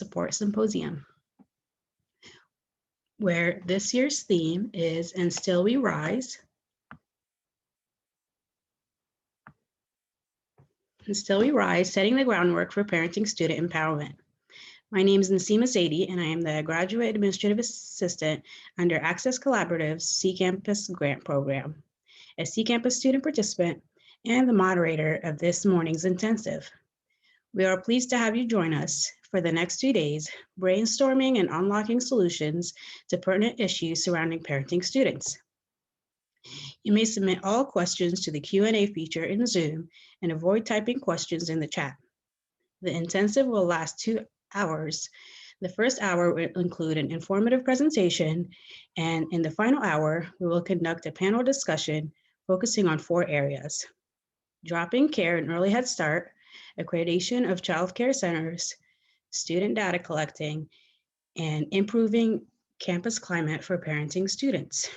Support Symposium, where this year's theme is And Still We Rise. And Still We Rise, setting the groundwork for parenting student empowerment. My name is Nasima Zaidi, and I am the Graduate Administrative Assistant under Access Collaborative's C-Campus Grant Program, a C-Campus student participant, and the moderator of this morning's intensive. We are pleased to have you join us for the next 2 days, brainstorming and unlocking solutions to pertinent issues surrounding parenting students. You may submit all questions to the Q&A feature in Zoom and avoid typing questions in the chat. The intensive will last 2 hours. The first hour will include an informative presentation, and in the final hour, we will conduct a panel discussion focusing on 4 areas: dropping care and early head start, accreditation of childcare centers, student data collecting, and improving campus climate for parenting students.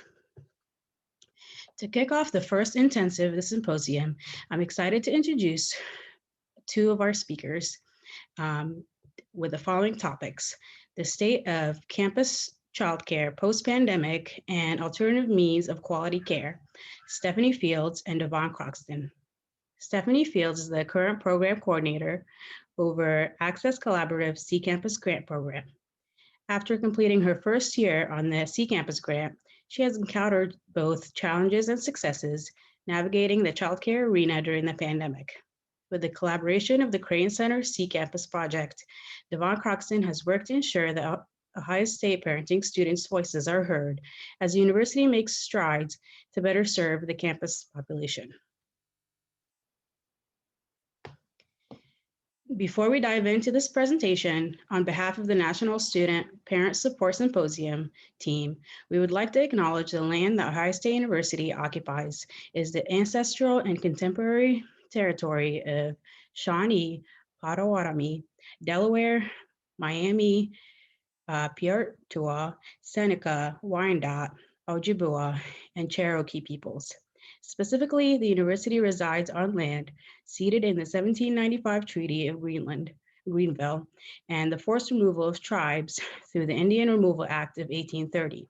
To kick off the first intensive of the symposium, I'm excited to introduce 2 of our speakers with the following topics: the state of campus childcare post-pandemic and alternative means of quality care, Stephanie Fields and Devon Croxton. Stephanie Fields is the current program coordinator over Access Collaborative C-Campus Grant Program. After completing her first year on the C-Campus Grant, she has encountered both challenges and successes navigating the childcare arena during the pandemic. With the collaboration of the Crane Center C-Campus project, Devon Croxton has worked to ensure that Ohio State parenting students' voices are heard as the university makes strides to better serve the campus population. Before we dive into this presentation, on behalf of the National Student Parent Support Symposium team, we would like to acknowledge the land that Ohio State University occupies is the ancestral and contemporary territory of Shawnee, Potawatomi, Delaware, Miami, Peoria, Seneca, Wyandotte, Ojibwa, and Cherokee peoples. Specifically, the university resides on land ceded in the 1795 Treaty of Greenville, and the forced removal of tribes through the Indian Removal Act of 1830.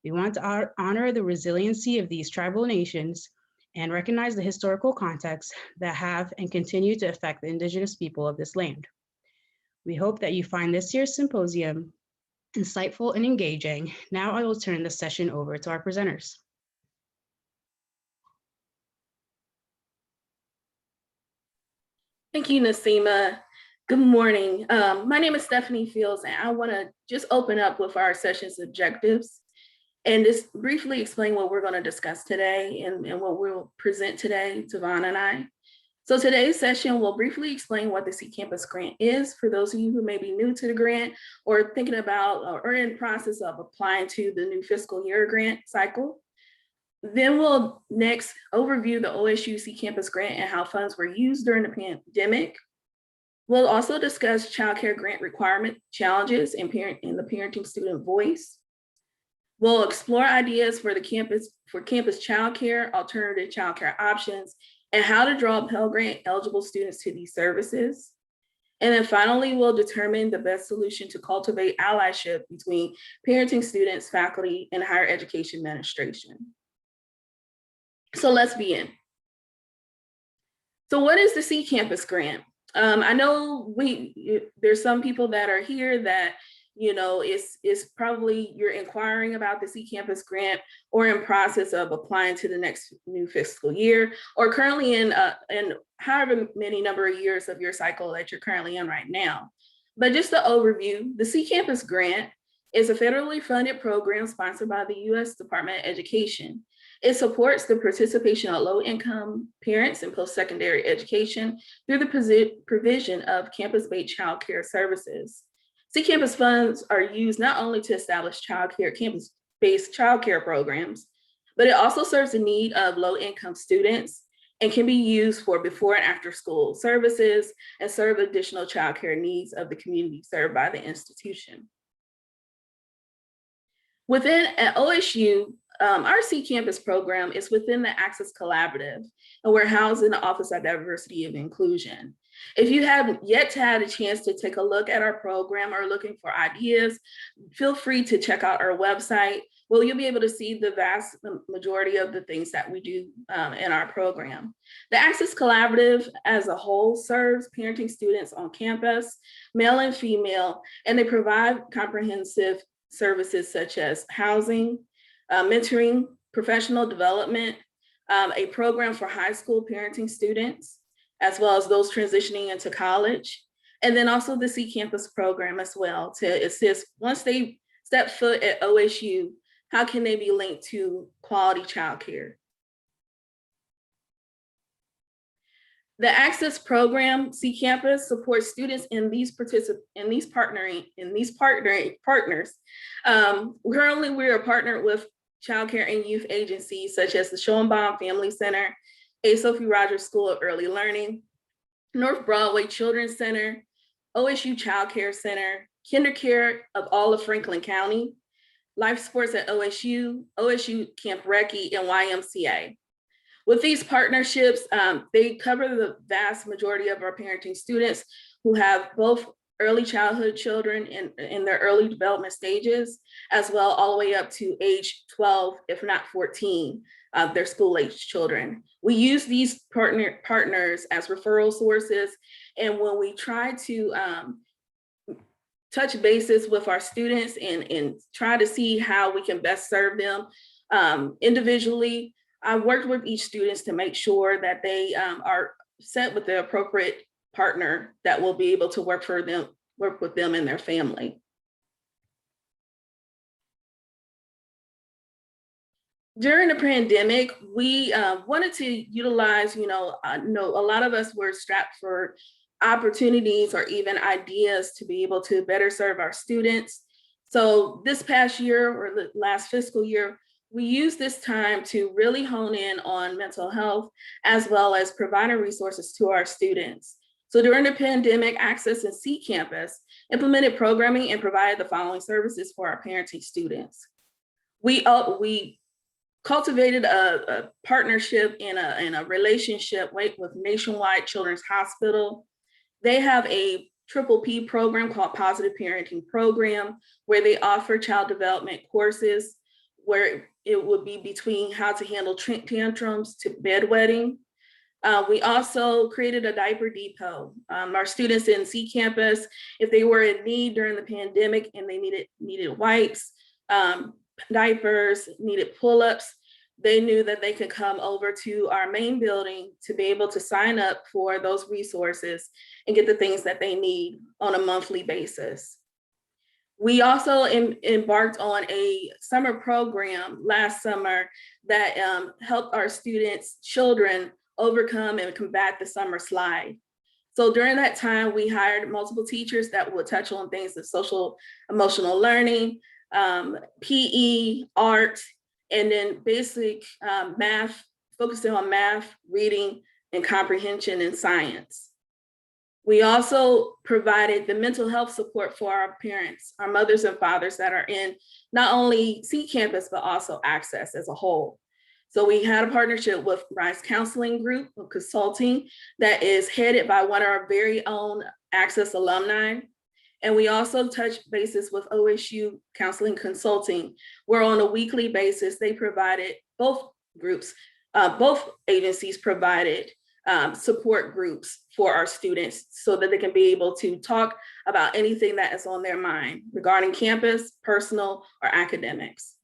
We want to honor the resiliency of these tribal nations and recognize the historical contexts that have and continue to affect the indigenous people of this land. We hope that you find this year's symposium insightful and engaging. Now I will turn the session over to our presenters. Thank you, Nasima. Good morning. My name is Stephanie Fields, and I want to just open up with our session's objectives and just briefly explain what we're going to discuss today and what we'll present today, Devon and I. So today's session will briefly explain what the C-Campus Grant is for those of you who may be new to the grant or thinking about or in process of applying to the new fiscal year grant cycle. Then we'll next overview the OSU C-Campus Grant and how funds were used during the pandemic. We'll also discuss childcare grant requirement challenges and the parenting student voice. We'll explore ideas for campus childcare, alternative childcare options, and how to draw Pell Grant eligible students to these services. And then finally, we'll determine the best solution to cultivate allyship between parenting students, faculty, and higher education administration. So let's begin. So what is the C-Campus Grant? I know there's some people that are here that, it's probably you're inquiring about the C-Campus Grant or in process of applying to the next new fiscal year, or currently in however many number of years of your cycle that you're currently in right now. But just the overview, the C-Campus Grant is a federally funded program sponsored by the U.S. Department of Education. It supports the participation of low-income parents in post-secondary education through the provision of campus-based child care services. C-Campus funds are used not only to establish campus-based child care programs, but it also serves the need of low-income students and can be used for before and after school services and serve additional child care needs of the community served by the institution. At OSU, our C-Campus program is within the Access Collaborative, and we're housed in the Office of Diversity and Inclusion. If you haven't yet had a chance to take a look at our program or looking for ideas, feel free to check out our website. Well, you'll be able to see the vast majority of the things that we do in our program. The Access Collaborative as a whole serves parenting students on campus, male and female, and they provide comprehensive services such as housing, mentoring, professional development, a program for high school parenting students, as well as those transitioning into college, and then also the C Campus program as well to assist once they step foot at OSU, how can they be linked to quality childcare? The Access program, C Campus, supports students in these partners. Currently, we are partnered with childcare and youth agencies such as the Schoenbaum Family Center, A. Sophie Rogers School of Early Learning, North Broadway Children's Center, OSU Child Care Center, KinderCare of all of Franklin County, Life Sports at OSU, OSU Camp Recce, and YMCA. With these partnerships, they cover the vast majority of our parenting students who have both early childhood children in their early development stages, as well all the way up to age 12, if not 14, their school-age children. We use these partners as referral sources, and when we try to touch bases with our students and try to see how we can best serve them individually, I worked with each student to make sure that they are set with the appropriate partner that will be able to work with them and their family. During the pandemic, we wanted to utilize, a lot of us were strapped for opportunities or even ideas to be able to better serve our students. So this past year or the last fiscal year, we used this time to really hone in on mental health as well as providing resources to our students. So during the pandemic, Access and C Campus implemented programming and provided the following services for our parenting students. We cultivated a partnership and a relationship with Nationwide Children's Hospital. They have a P program called Positive Parenting Program, where they offer child development courses where it would be between how to handle tantrums to bedwetting. We also created a diaper depot. Our students in C Campus, if they were in need during the pandemic and they needed wipes, diapers, needed pull-ups, they knew that they could come over to our main building to be able to sign up for those resources and get the things that they need on a monthly basis. We also embarked on a summer program last summer that helped our students' children overcome and combat the summer slide. So during that time, we hired multiple teachers that would touch on things of social emotional learning, PE, art, and then basic math, focusing on math, reading, and comprehension and science. We also provided the mental health support for our parents, our mothers and fathers that are in not only C Campus, but also Access as a whole. So we had a partnership with Rise Counseling Group of Consulting that is headed by one of our very own Access alumni. And we also touch bases with OSU Counseling Consulting, where on a weekly basis, they provided both agencies provided support groups for our students so that they can be able to talk about anything that is on their mind regarding campus, personal, or academics.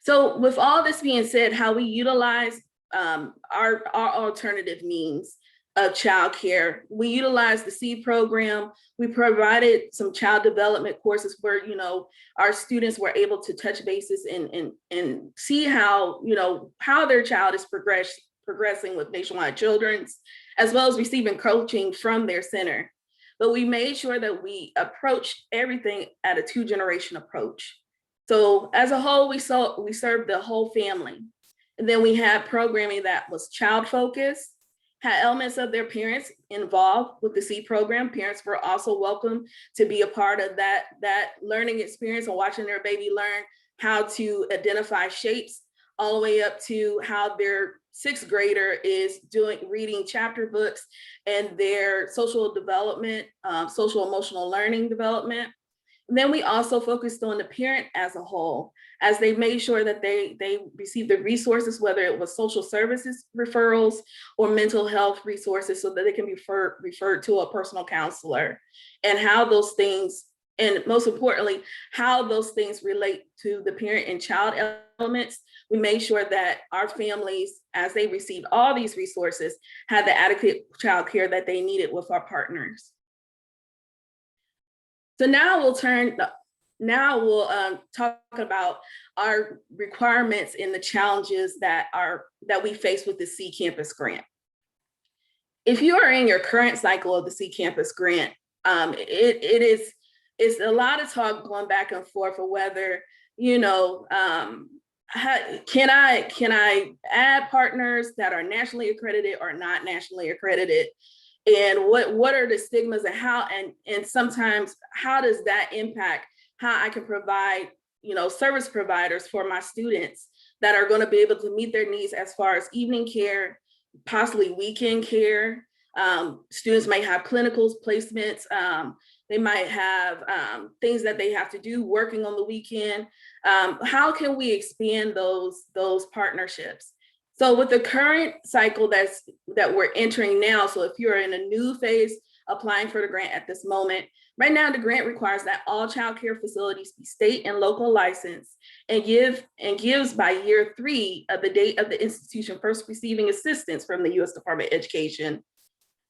So with all this being said, how we utilize our alternative means of childcare, we utilize the C program. We provided some child development courses where, our students were able to touch bases and see how, how their child is progressing with Nationwide Children's, as well as receiving coaching from their center. But we made sure that we approached everything at a 2-generation approach. So as a whole, we served the whole family. And then we had programming that was child focused, had elements of their parents involved with the C program. Parents were also welcome to be a part of that learning experience and watching their baby learn how to identify shapes, all the way up to how their sixth grader is reading chapter books and their social development, social emotional learning development. And then we also focused on the parent as a whole, as they made sure that they received the resources, whether it was social services referrals or mental health resources, so that they can be referred to a personal counselor, and how those things, and most importantly, how those things relate to the parent and child elements. We made sure that our families, as they received all these resources, had the adequate child care that they needed with our partners. So now we'll talk about our requirements and the challenges that we face with the C Campus grant. If you are in your current cycle of the C Campus grant, it's a lot of talk going back and forth for whether, can I add partners that are nationally accredited or not nationally accredited? And what are the stigmas, and how, and sometimes how does that impact how I can provide, service providers for my students that are going to be able to meet their needs as far as evening care, possibly weekend care. Students might have clinicals, placements. They might have things that they have to do working on the weekend. How can we expand those partnerships? So with the current cycle that we're entering now, so if you're in a new phase applying for the grant at this moment, right now the grant requires that all child care facilities be state and local licensed and gives by year 3 of the date of the institution first receiving assistance from the U.S. Department of Education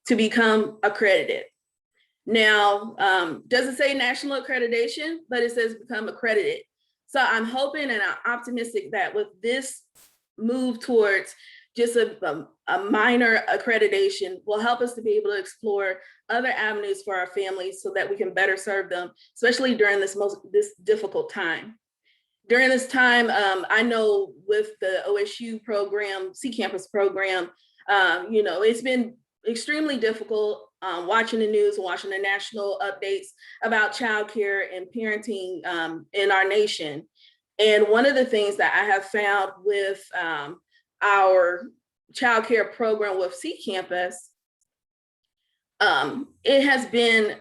to become accredited. Now, doesn't say national accreditation, but it says become accredited. So I'm hoping and I'm optimistic that with this move towards just a minor accreditation will help us to be able to explore other avenues for our families so that we can better serve them, especially during this difficult time. During this time, I know with the OSU program, C Campus program, it's been extremely difficult watching the news and watching the national updates about childcare and parenting in our nation. And one of the things that I have found with our childcare program with C Campus, it has been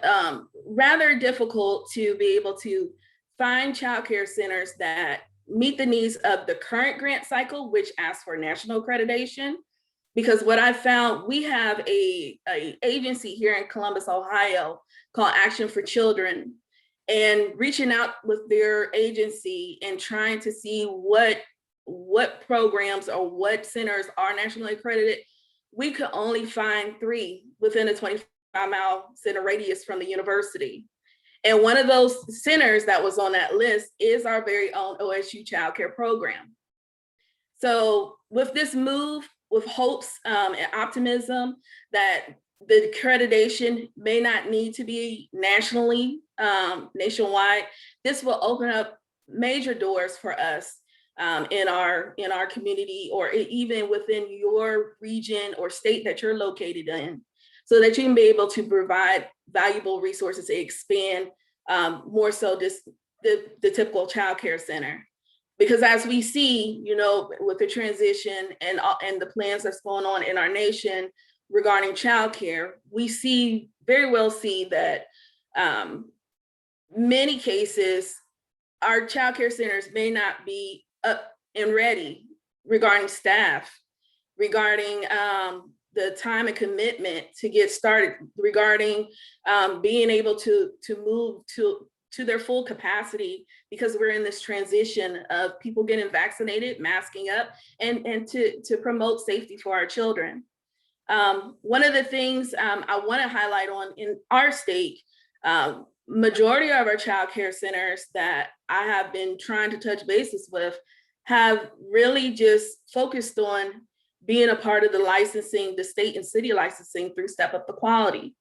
rather difficult to be able to find childcare centers that meet the needs of the current grant cycle, which asks for national accreditation. Because what I found, we have a agency here in Columbus, Ohio, called Action for Children, and reaching out with their agency and trying to see what programs or what centers are nationally accredited, we could only find 3 within a 25-mile center radius from the university. And one of those centers that was on that list is our very own OSU Child Care program. So with this move, with hopes and optimism that the accreditation may not need to be nationally, nationwide, this will open up major doors for us in our community, or even within your region or state that you're located in, so that you can be able to provide valuable resources to expand more so just the typical child care center. Because as we see, with the transition and the plans that's going on in our nation regarding childcare, we very well see that many cases, our childcare centers may not be up and ready regarding staff, regarding the time and commitment to get started, regarding being able to move to their full capacity, because we're in this transition of people getting vaccinated, masking up, and to promote safety for our children. One of the things I want to highlight on in our state, majority of our child care centers that I have been trying to touch bases with have really just focused on being a part of the licensing, the state and city licensing through Step Up the Quality.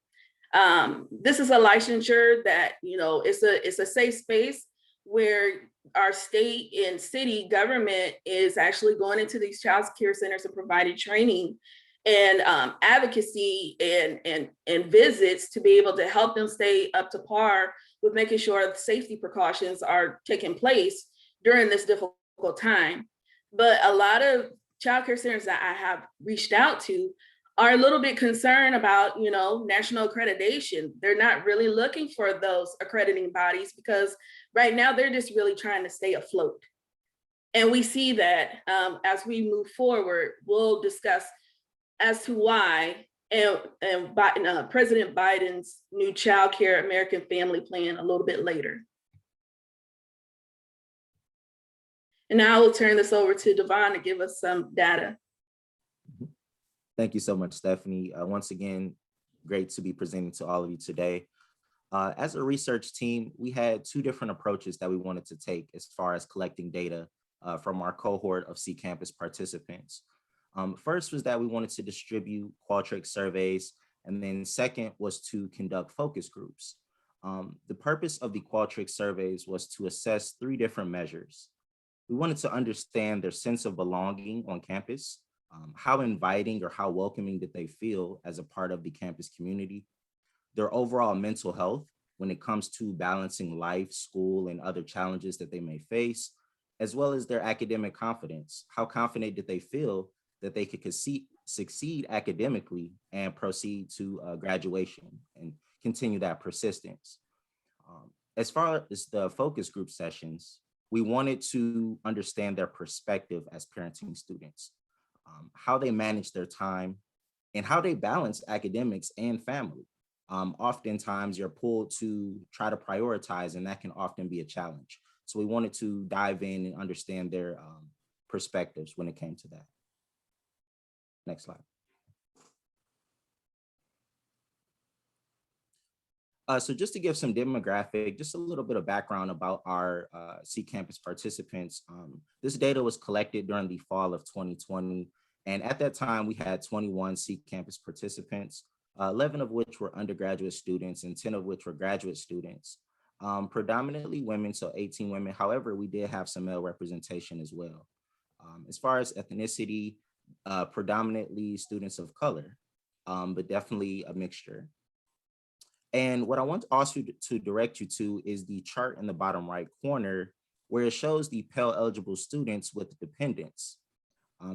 This is a licensure that, it's a safe space where our state and city government is actually going into these child care centers and providing training and advocacy and visits to be able to help them stay up to par with making sure safety precautions are taking place during this difficult time. But a lot of childcare centers that I have reached out to are a little bit concerned about, national accreditation. They're not really looking for those accrediting bodies because right now they're just really trying to stay afloat. And we see that as we move forward, we'll discuss as to why and President Biden's new Child Care American Family Plan a little bit later. And now I will turn this over to Devon to give us some data. Thank you so much, Stephanie. Once again, great to be presenting to all of you today. As a research team, we had two different approaches that we wanted to take as far as collecting data from our cohort of C-Campus participants. First was that we wanted to distribute Qualtrics surveys, and then second was to conduct focus groups. The purpose of the Qualtrics surveys was to assess three different measures. We wanted to understand their sense of belonging on campus, how inviting or how welcoming did they feel as a part of the campus community, their overall mental health when it comes to balancing life, school, and other challenges that they may face, as well as their academic confidence. How confident did they feel that they could succeed academically and proceed to graduation and continue that persistence. As far as the focus group sessions, we wanted to understand their perspective as parenting students, how they manage their time, and how they balance academics and family. Oftentimes you're pulled to try to prioritize, and that can often be a challenge. So we wanted to dive in and understand their perspectives when it came to that. Next slide. So just to give some demographic, just a little bit of background about our C-Campus participants. This data was collected during the fall of 2020. And at that time, we had 21 C-Campus participants, 11 of which were undergraduate students and 10 of which were graduate students. Predominantly women, so 18 women. However, we did have some male representation as well. As far as ethnicity, predominantly students of color, but definitely a mixture. And what I want also to direct you to is the chart in the bottom right corner, where it shows the Pell eligible students with dependents.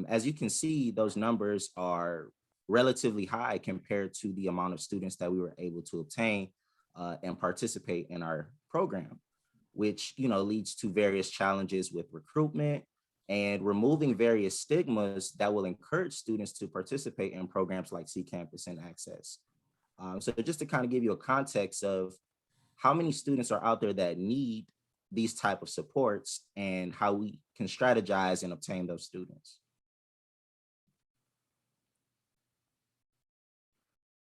As you can see, those numbers are relatively high compared to the amount of students that we were able to obtain and participate in our program, which leads to various challenges with recruitment and removing various stigmas that will encourage students to participate in programs like C-Campus and Access. So just to kind of give you a context of how many students are out there that need these type of supports and how we can strategize and obtain those students.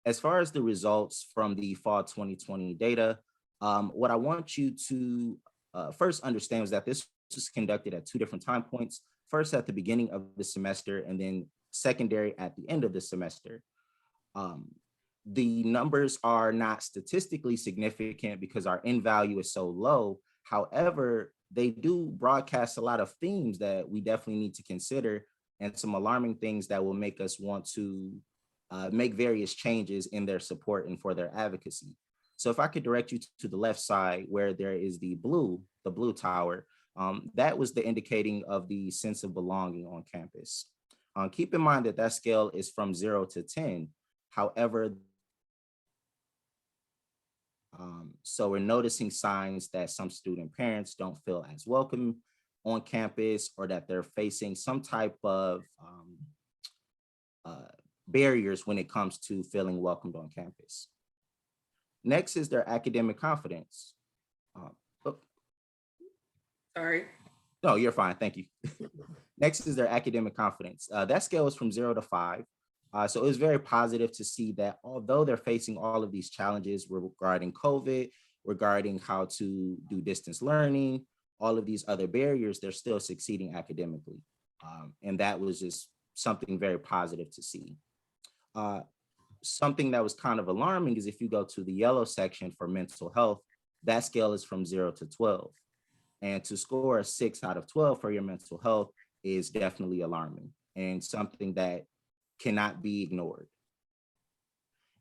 As far as the results from the fall 2020 data, what I want you to first understand is that this was conducted at two different time points, first at the beginning of the semester and then secondary at the end of the semester. The numbers are not statistically significant because our N value is so low. However, they do broadcast a lot of themes that we definitely need to consider and some alarming things that will make us want to make various changes in their support and for their advocacy. So if I could direct you to the left side where there is the blue tower, that was the indicating of the sense of belonging on campus. Keep in mind that that scale is from 0 to 10. However, so we're noticing signs that some student parents don't feel as welcome on campus or that they're facing some type of barriers when it comes to feeling welcomed on campus. Next is their academic confidence. Sorry. No, you're fine, thank you. Next is their academic confidence. That scale is from 0 to 5. So it was very positive to see that although they're facing all of these challenges regarding COVID, regarding how to do distance learning, all of these other barriers, they're still succeeding academically. And that was just something very positive to see. Something that was kind of alarming is if you go to the yellow section for mental health, that scale is from 0 to 12. And to score a 6 out of 12 for your mental health is definitely alarming and something that cannot be ignored.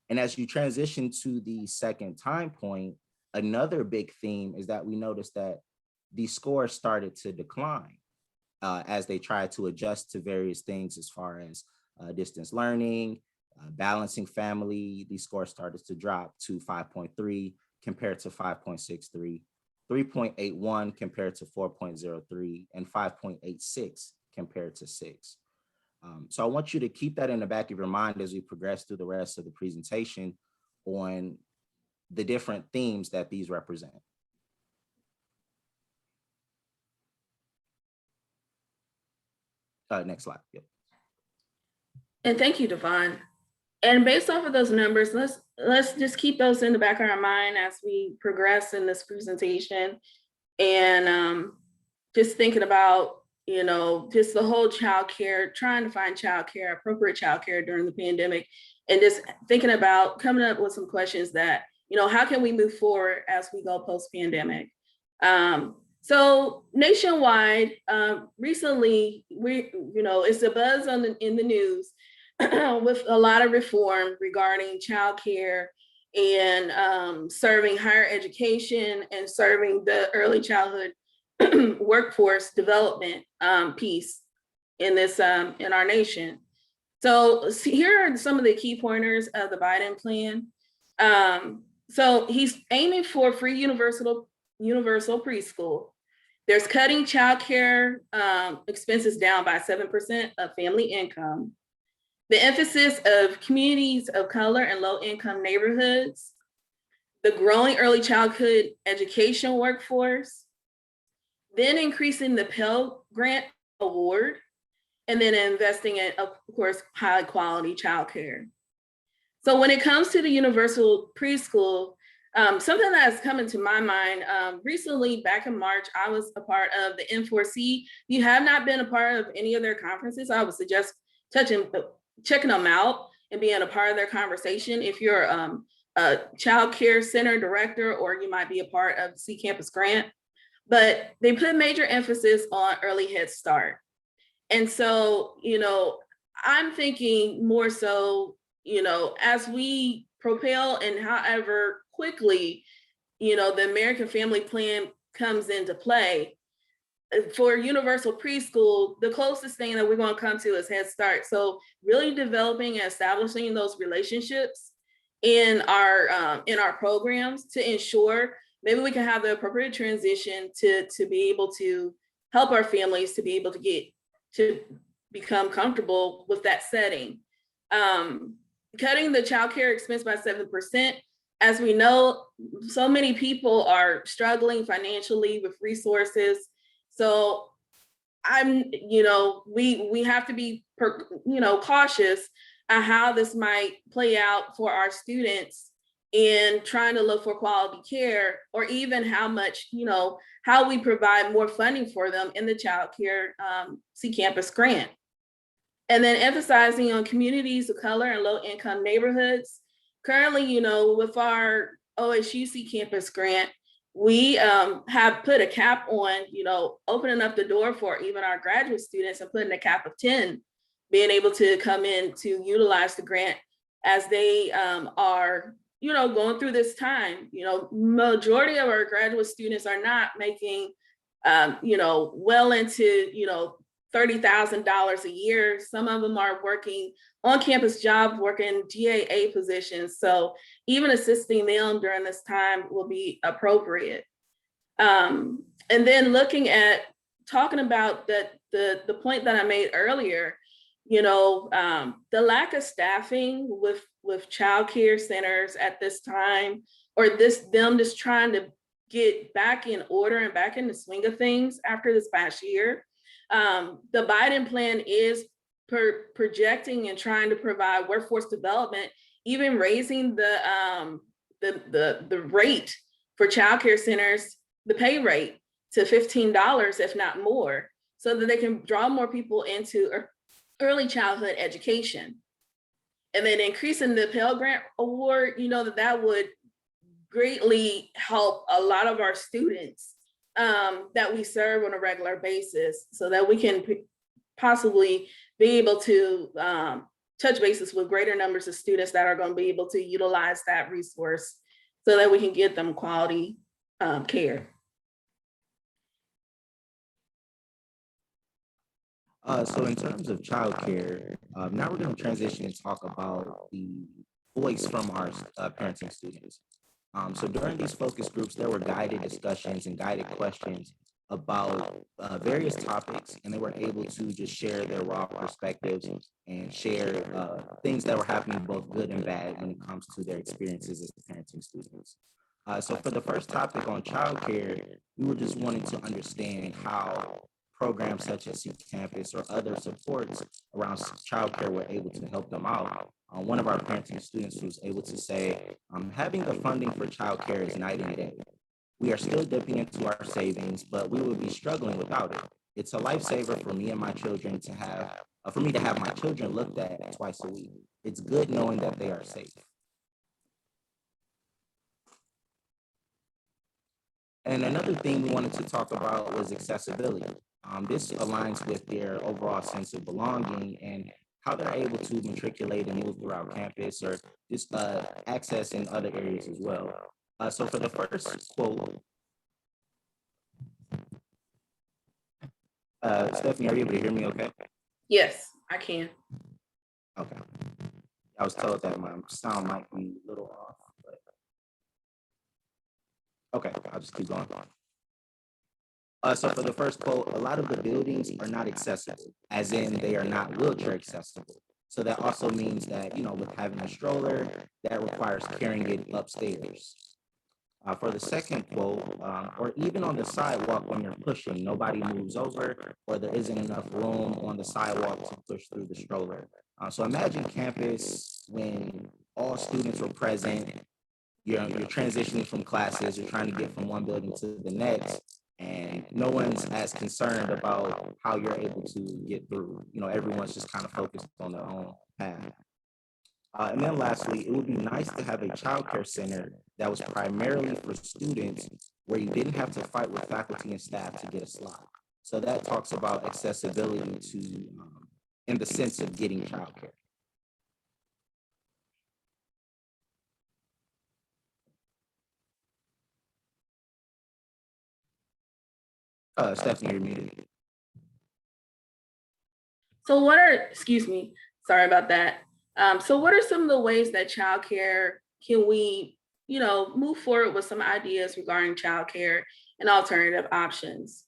And as you transition to the second time point, another big theme is that we noticed that the score started to decline. as they try to adjust to various things as far as distance learning, balancing family. These scores started to drop to 5.3 compared to 5.63, 3.81 compared to 4.03, and 5.86 compared to 6. So I want you to keep that in the back of your mind as we progress through the rest of the presentation on the different themes that these represent. Next slide. Yep. And thank you, Devon. And based off of those numbers, let's just keep those in the back of our mind as we progress in this presentation. And just thinking about, just the whole childcare, trying to find childcare, appropriate childcare during the pandemic, and just thinking about coming up with some questions that, how can we move forward as we go post-pandemic? So nationwide, recently, it's a buzz in the news with a lot of reform regarding childcare and serving higher education and serving the early childhood workforce development piece in this in our nation. So here are some of the key pointers of the Biden plan. So he's aiming for free universal preschool. There's cutting childcare expenses down by 7% of family income. The emphasis of communities of color and low-income neighborhoods, the growing early childhood education workforce, then increasing the Pell Grant Award, and then investing in, of course, high-quality childcare. So when it comes to the universal preschool, something that's come into my mind recently, back in March, I was a part of the N4C. If you have not been a part of any of their conferences, I would suggest checking them out and being a part of their conversation. If you're a child care center director, or you might be a part of the C Campus Grant, but they put major emphasis on early Head Start. And so, I'm thinking more so, as we propel and however quickly, the American Family Plan comes into play, for universal preschool, the closest thing that we're going to come to is Head Start. So really developing and establishing those relationships in our programs to ensure maybe we can have the appropriate transition to be able to help our families to be able to become comfortable with that setting. Cutting the child care expense by 7%. As we know, so many people are struggling financially with resources. So we have to be, cautious on how this might play out for our students in trying to look for quality care, or even how much, how we provide more funding for them in the child care C Campus Grant. And then emphasizing on communities of color and low income neighborhoods. Currently, with our OSU C Campus Grant, we have put a cap on, opening up the door for even our graduate students and putting a cap of 10 being able to come in to utilize the grant as they are, going through this time. Majority of our graduate students are not making, well into, $30,000 a year. Some of them are working on-campus jobs, working GAA positions. So even assisting them during this time will be appropriate. And then talking about the point that I made earlier, the lack of staffing with childcare centers at this time, or them just trying to get back in order and back in the swing of things after this past year. The Biden plan is projecting and trying to provide workforce development, even raising the rate for childcare centers, the pay rate to $15, if not more, so that they can draw more people into early childhood education. And then increasing the Pell Grant Award, that would greatly help a lot of our students that we serve on a regular basis, so that we can possibly be able to touch bases with greater numbers of students that are going to be able to utilize that resource, so that we can get them quality care. So in terms of childcare, now we're going to transition and talk about the voice from our parenting students. So during these focus groups, there were guided discussions and guided questions about various topics, and they were able to just share their raw perspectives and share things that were happening, both good and bad, when it comes to their experiences as parenting students. So for the first topic on childcare, we were just wanting to understand how programs such as C Campus or other supports around childcare were able to help them out. One of our parenting students was able to say, having the funding for childcare is night and day. We are still dipping into our savings, but we would be struggling without it. It's a lifesaver for me and my children to have, for me to have my children looked at twice a week. It's good knowing that they are safe. And another thing we wanted to talk about was accessibility. This aligns with their overall sense of belonging and how they're able to matriculate and move throughout campus or just access in other areas as well. So for the first quote, Stephanie, are you able to hear me okay? Yes, I can. Okay. I was told that my sound might be a little off, but okay, I'll just keep going. So for the first quote, a lot of the buildings are not accessible, as in they are not wheelchair accessible. So that also means that, with having a stroller, that requires carrying it upstairs. For the second quote, or even on the sidewalk when you're pushing, nobody moves over or there isn't enough room on the sidewalk to push through the stroller. So imagine campus when all students were present, you're transitioning from classes, you're trying to get from one building to the next, and no one's as concerned about how you're able to get through. Everyone's just kind of focused on their own path. And then lastly, it would be nice to have a childcare center that was primarily for students where you didn't have to fight with faculty and staff to get a slot. So that talks about accessibility to, in the sense of getting childcare. Stephanie, you're muted. So excuse me, sorry about that. So what are some of the ways that childcare can we, move forward with some ideas regarding childcare and alternative options?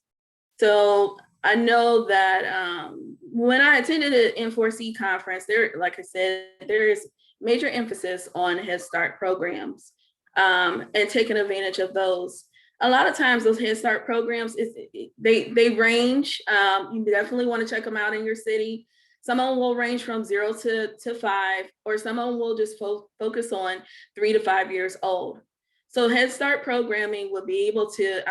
So I know that when I attended an N4C conference, like I said, there is major emphasis on Head Start programs and taking advantage of those. A lot of times those Head Start programs, they range. You definitely want to check them out in your city. Some of them will range from 0 to 5, or some of them will just focus on 3 to 5 years old. So Head Start programming will be able to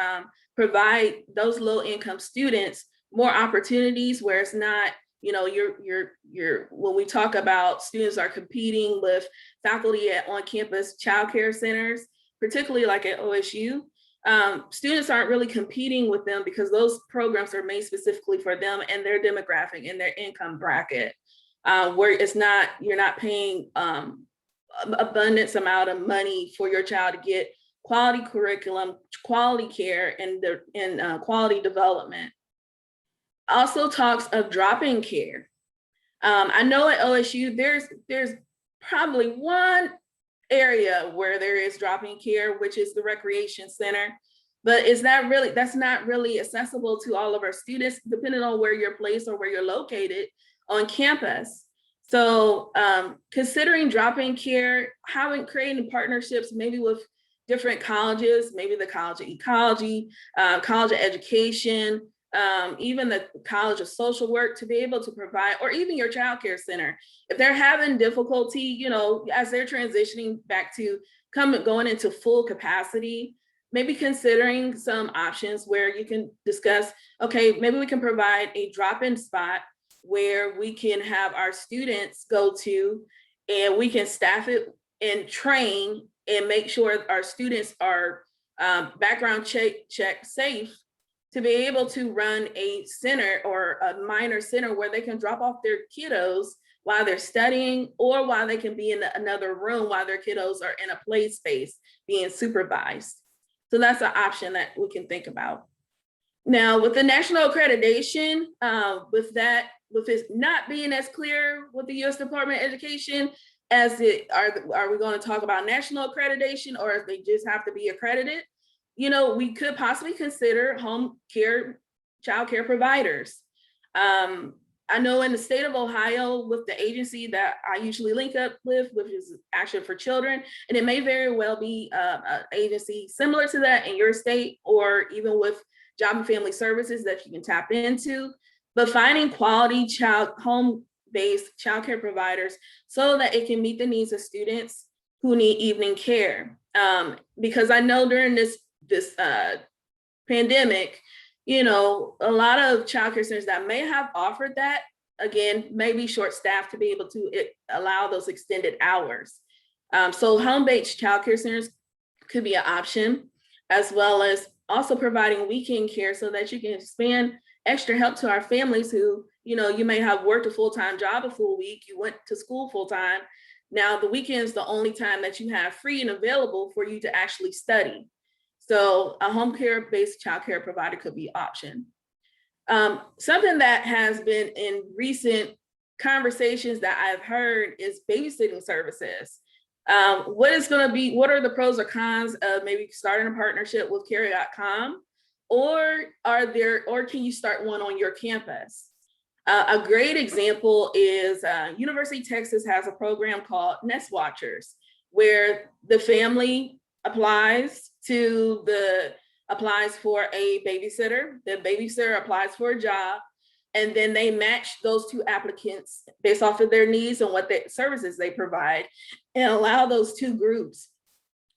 provide those low income students more opportunities where it's not, you're when we talk about students are competing with faculty at on-campus childcare centers, particularly like at OSU, students aren't really competing with them because those programs are made specifically for them and their demographic and their income bracket, where you're not paying abundance amount of money for your child to get quality curriculum, quality care, and quality development. Also talks of drop-in care. I know at OSU there's probably one area where there is drop-in care, which is the recreation center, but that's not really accessible to all of our students, depending on where you're placed or where you're located on campus. So considering drop-in care, creating partnerships maybe with different colleges, maybe the College of Ecology, College of Education, even the College of Social Work, to be able to provide, or even your childcare center, if they're having difficulty, as they're transitioning back to going into full capacity, maybe considering some options where you can discuss, okay, maybe we can provide a drop-in spot where we can have our students go to, and we can staff it and train and make sure our students are background check safe, to be able to run a center or a minor center where they can drop off their kiddos while they're studying, or while they can be in another room while their kiddos are in a play space being supervised. So that's an option that we can think about. Now, with the national accreditation, with it not being as clear with the U.S. Department of Education as are we going to talk about national accreditation, or if they just have to be accredited? We could possibly consider home care, child care providers. I know in the state of Ohio, with the agency that I usually link up with, which is Action for Children, and it may very well be an agency similar to that in your state, or even with Job and Family Services that you can tap into, but finding quality home-based child care providers so that it can meet the needs of students who need evening care. Because I know during this pandemic, a lot of childcare centers that may have offered that, again, may be short-staffed to be able to allow those extended hours. So home-based childcare centers could be an option, as well as also providing weekend care so that you can expand extra help to our families who, you may have worked a full-time job a full week, you went to school full-time. Now the weekend is the only time that you have free and available for you to actually study. So a home care-based childcare provider could be an option. Something that has been in recent conversations that I've heard is babysitting services. What are the pros or cons of maybe starting a partnership with Care.com, or can you start one on your campus? A great example is University of Texas has a program called Nest Watchers, where the family applies for a babysitter, the babysitter applies for a job, and then they match those two applicants based off of their needs and what services they provide, and allow those two groups,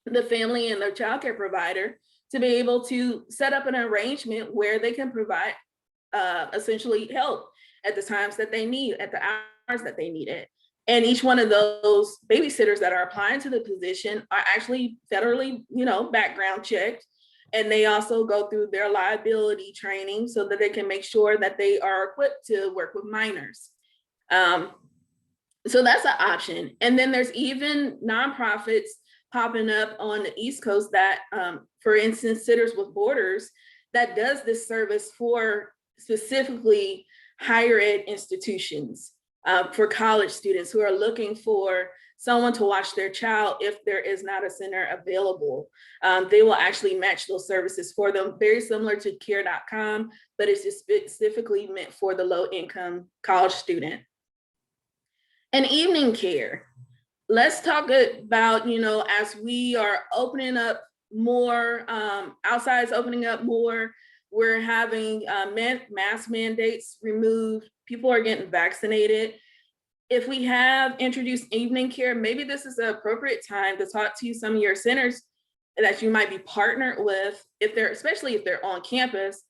the family and their childcare provider, to be able to set up an arrangement where they can provide essentially help at the times that they need, at the hours that they need it. And each one of those babysitters that are applying to the position are actually federally, background checked. And they also go through their liability training so that they can make sure that they are equipped to work with minors. So that's an option. And then there's even nonprofits popping up on the East Coast that, for instance, Sitters with Borders, that does this service for specifically higher ed institutions, for college students who are looking for someone to watch their child if there is not a center available. They will actually match those services for them, very similar to Care.com, but it's just specifically meant for the low-income college student. And evening care. Let's talk about, as we are opening up more, outside is opening up more, we're having mask mandates removed, people are getting vaccinated. If we have introduced evening care, maybe this is the appropriate time to talk to some of your centers that you might be partnered with, especially if they're on campus.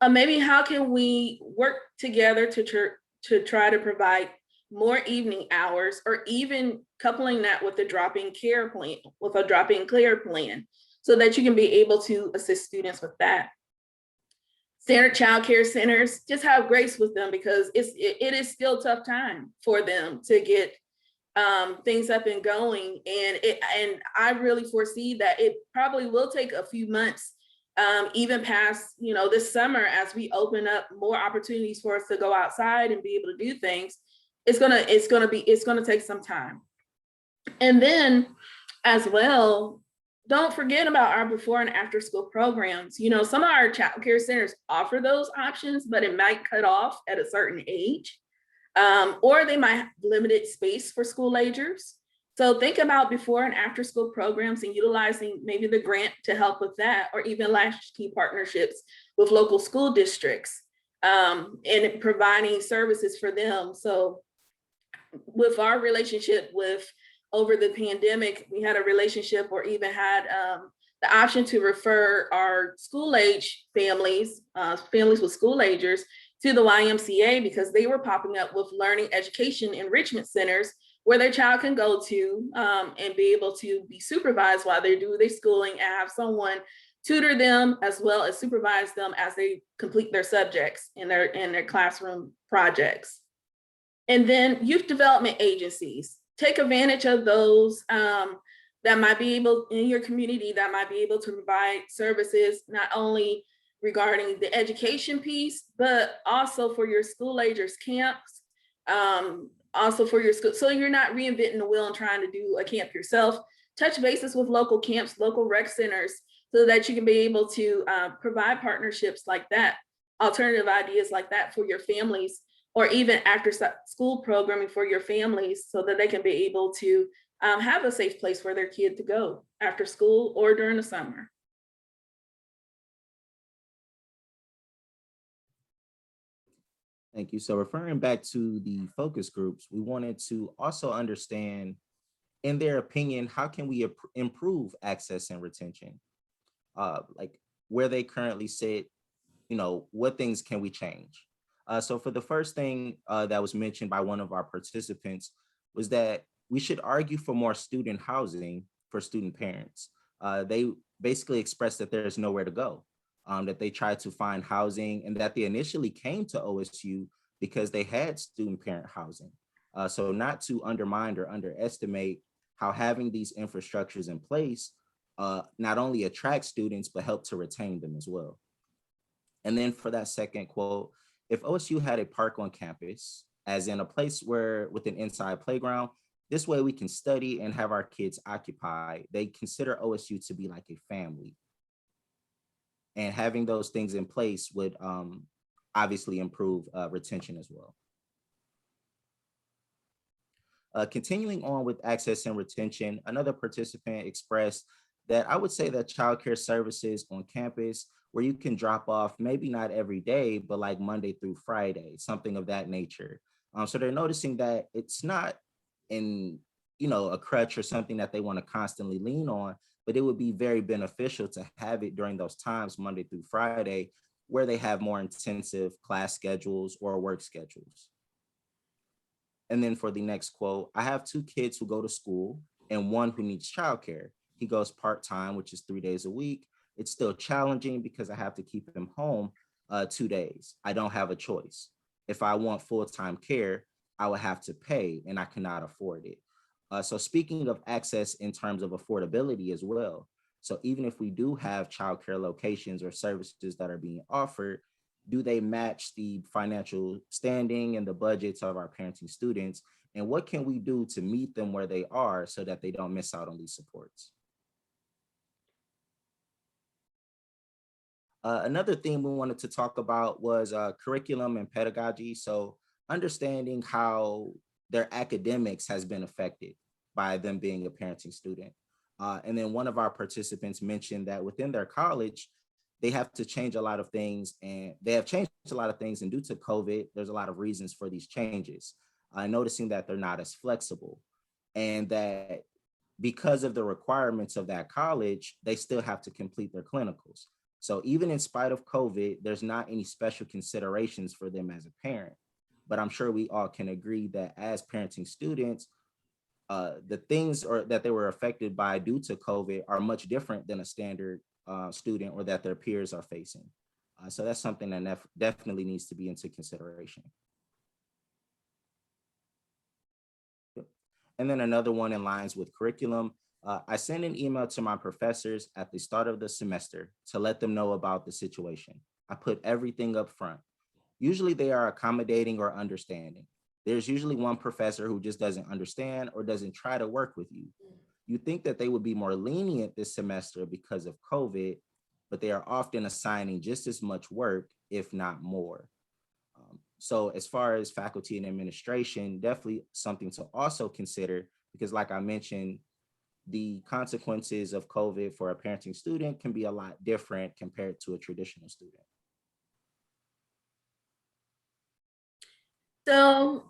Maybe how can we work together to try to provide more evening hours, or even coupling that with a drop-in care plan, so that you can be able to assist students with that. Standard child care centers, just have grace with them, because it is still a tough time for them to get things up and going. And I really foresee that it probably will take a few months, even past, this summer, as we open up more opportunities for us to go outside and be able to do things. It's gonna take some time. And then as well, don't forget about our before and after school programs. Some of our child care centers offer those options, but it might cut off at a certain age, or they might have limited space for school agers. So think about before and after school programs and utilizing maybe the grant to help with that, or even latchkey partnerships with local school districts, and providing services for them. So with our relationship over the pandemic, we had a relationship, or even had the option to refer our school age families with school agers to the YMCA, because they were popping up with learning education enrichment centers where their child can go to and be able to be supervised while they do their schooling, and have someone tutor them as well as supervise them as they complete their subjects in their classroom projects. And then youth development agencies, take advantage of those that might be able in your community, that might be able to provide services, not only regarding the education piece, but also for your school agers camps, also for your school. So you're not reinventing the wheel and trying to do a camp yourself. Touch bases with local camps, local rec centers, so that you can be able to provide partnerships like that, alternative ideas like that for your families, or even after school programming for your families, so that they can be able to have a safe place for their kid to go after school or during the summer. Thank you. So referring back to the focus groups, we wanted to also understand, in their opinion, how can we improve access and retention? Like where they currently sit, what things can we change? So for the first thing that was mentioned by one of our participants was that we should argue for more student housing for student parents. They basically expressed that there's nowhere to go, that they tried to find housing, and that they initially came to OSU because they had student parent housing. So not to undermine or underestimate how having these infrastructures in place not only attract students, but help to retain them as well. And then for that second quote, if OSU had a park on campus, as in a place where with an inside playground, this way we can study and have our kids occupied. They consider OSU to be like a family. And having those things in place would obviously improve retention as well. Continuing on with access and retention, another participant expressed that I would say that childcare services on campus where you can drop off, maybe not every day, but like Monday through Friday, something of that nature. So they're noticing that it's not in, a crutch or something that they want to constantly lean on, but it would be very beneficial to have it during those times, Monday through Friday, where they have more intensive class schedules or work schedules. And then for the next quote, I have 2 kids who go to school and one who needs childcare. He goes part-time, which is 3 days a week. It's still challenging because I have to keep him home 2 days. I don't have a choice. If I want full-time care, I would have to pay and I cannot afford it. So speaking of access in terms of affordability as well. So even if we do have childcare locations or services that are being offered, do they match the financial standing and the budgets of our parenting students? And what can we do to meet them where they are so that they don't miss out on these supports? Another theme we wanted to talk about was curriculum and pedagogy. So understanding how their academics has been affected by them being a parenting student. And then one of our participants mentioned that within their college, they have to change a lot of things, and they have changed a lot of things. And due to COVID, there's a lot of reasons for these changes. Noticing that they're not as flexible, and that because of the requirements of that college, they still have to complete their clinicals. So even in spite of COVID, there's not any special considerations for them as a parent. But I'm sure we all can agree that as parenting students, the things that they were affected by due to COVID are much different than a standard student or that their peers are facing. So that's something that definitely needs to be into consideration. And then another one in lines with curriculum. I send an email to my professors at the start of the semester to let them know about the situation. I put everything up front. Usually they are accommodating or understanding. There's usually one professor who just doesn't understand or doesn't try to work with you. You think that they would be more lenient this semester because of COVID, but they are often assigning just as much work, if not more. So as far as faculty and administration, definitely something to also consider, because like I mentioned, the consequences of COVID for a parenting student can be a lot different compared to a traditional student. So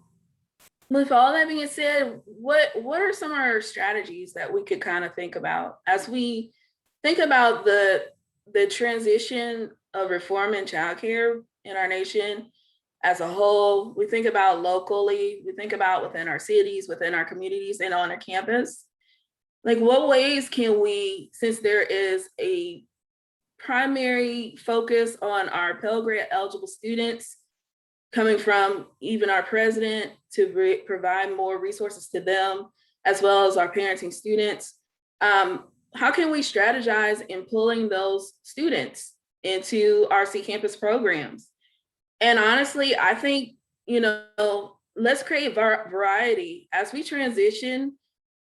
with all that being said, what are some of our strategies that we could kind of think about as we think about the transition of reform in childcare in our nation as a whole? We think about locally, we think about within our cities, within our communities, and on our campus. Like, what ways can we, since there is a primary focus on our Pell Grant eligible students, coming from even our president to provide more resources to them, as well as our parenting students, how can we strategize in pulling those students into our C campus programs. And honestly, I think, let's create variety as we transition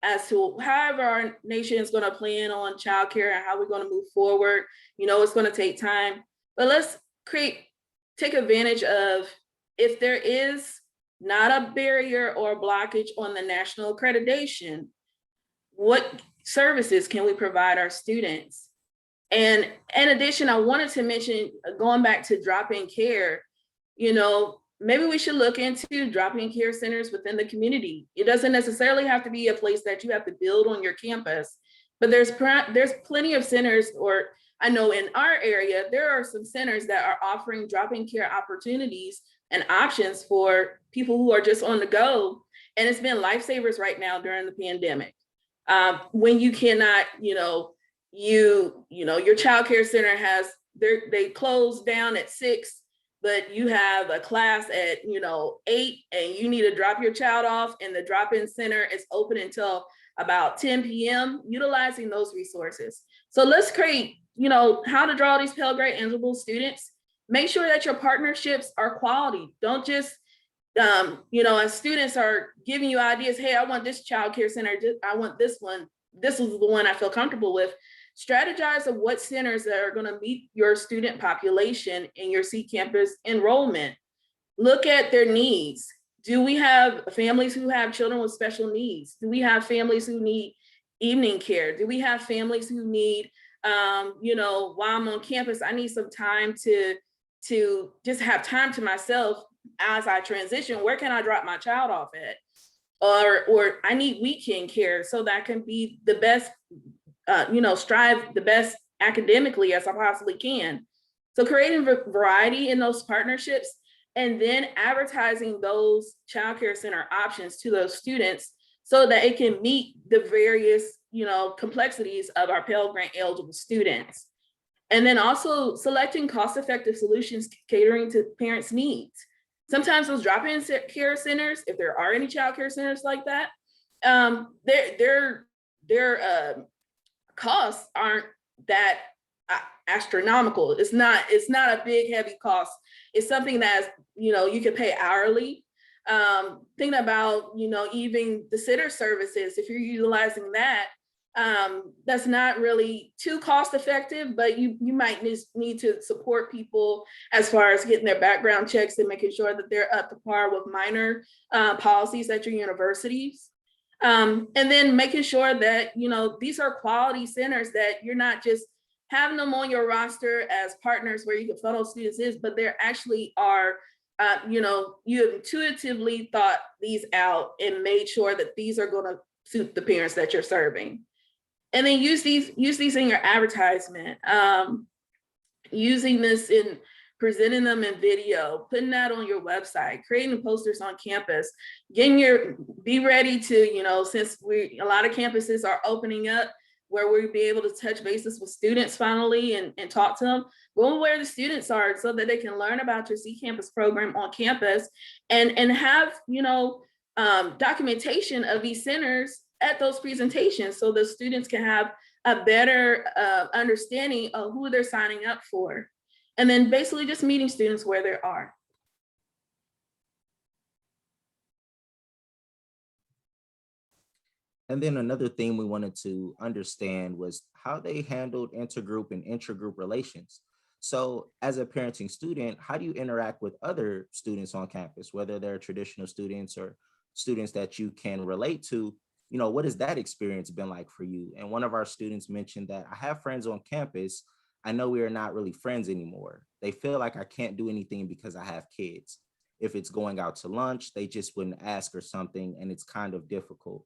as to however our nation is going to plan on childcare and how we're going to move forward. It's going to take time, but let's take advantage of, if there is not a barrier or a blockage on the national accreditation, what services can we provide our students? And in addition, I wanted to mention, going back to drop-in care, maybe we should look into drop-in care centers within the community. It doesn't necessarily have to be a place that you have to build on your campus, but there's plenty of centers, or I know in our area, there are some centers that are offering drop-in care opportunities and options for people who are just on the go. And it's been lifesavers right now during the pandemic. When you cannot, your child care center they close down at 6, but you have a class at 8, and you need to drop your child off, and the drop-in center is open until about 10 p.m. utilizing those resources. So let's create, how to draw these Pell Grant eligible students. Make sure that your partnerships are quality. Don't just as students are giving you ideas, hey, I want this child care center, I want this one, this is the one I feel comfortable with. Strategize of what centers that are going to meet your student population in your C campus enrollment. Look at their needs. Do we have families who have children with special needs? Do we have families who need evening care? Do we have families who need, while I'm on campus, I need some time to just have time to myself as I transition. Where can I drop my child off at? Or I need weekend care so that I can be the best, strive the best academically as I possibly can. So creating variety in those partnerships, and then advertising those childcare center options to those students so that it can meet the various, complexities of our Pell Grant eligible students. And then also selecting cost-effective solutions catering to parents' needs. Sometimes those drop-in care centers, if there are any child care centers like that, their costs aren't that astronomical. It's not a big, heavy cost. It's something that's, you can pay hourly. Thinking about, even the sitter services, if you're utilizing that, that's not really too cost effective, but you might need to support people as far as getting their background checks and making sure that they're up to par with minor policies at your universities. And then making sure that, these are quality centers, that you're not just having them on your roster as partners where you can funnel students in, but there actually are, you have intuitively thought these out and made sure that these are going to suit the parents that you're serving. And then use these in your advertisement, using this in presenting them in video, putting that on your website, creating posters on campus, be ready to, since a lot of campuses are opening up where we'll be able to touch bases with students finally and talk to them, go where the students are so that they can learn about your C campus program on campus, and have, documentation of these centers at those presentations so the students can have a better understanding of who they're signing up for. And then basically just meeting students where they are. And then another thing we wanted to understand was how they handled intergroup and intragroup relations. So as a parenting student, how do you interact with other students on campus, whether they're traditional students or students that you can relate to? What has that experience been like for you? And one of our students mentioned that, I have friends on campus, I know we are not really friends anymore. They feel like I can't do anything because I have kids. If it's going out to lunch, they just wouldn't ask or something, and it's kind of difficult.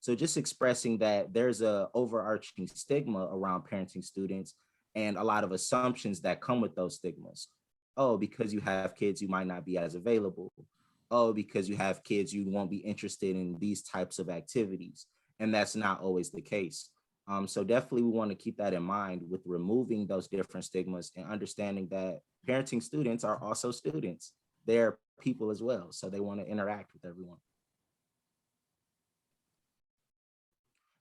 So just expressing that there's a overarching stigma around parenting students and a lot of assumptions that come with those stigmas. Oh, because you have kids, you might not be as available. Oh, because you have kids, you won't be interested in these types of activities. And that's not always the case. So definitely we want to keep that in mind with removing those different stigmas and understanding that parenting students are also students. They're people as well. So they want to interact with everyone.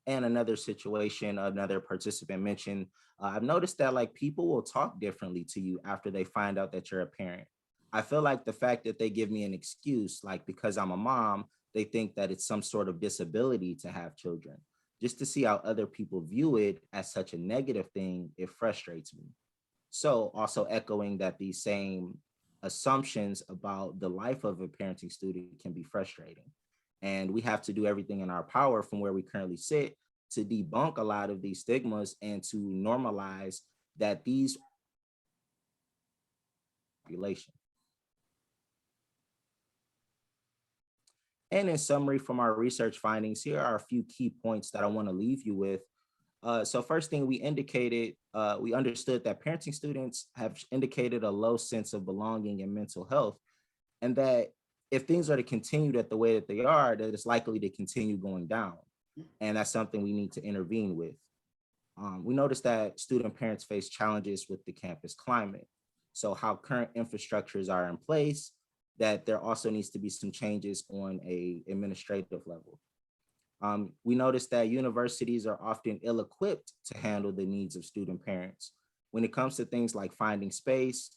And another situation, another participant mentioned, I've noticed that like people will talk differently to you after they find out that you're a parent. I feel like the fact that they give me an excuse, like because I'm a mom, they think that it's some sort of disability to have children. Just to see how other people view it as such a negative thing, it frustrates me. So also echoing that these same assumptions about the life of a parenting student can be frustrating. And we have to do everything in our power from where we currently sit to debunk a lot of these stigmas and to normalize that these population. And in summary from our research findings, here are a few key points that I want to leave you with. So first thing we understood that parenting students have indicated a low sense of belonging and mental health, and that if things are to continue at the way that they are, that it's likely to continue going down. And that's something we need to intervene with. We noticed that student parents face challenges with the campus climate. So how current infrastructures are in place, that there also needs to be some changes on a administrative level. We noticed that universities are often ill-equipped to handle the needs of student parents. When it comes to things like finding space,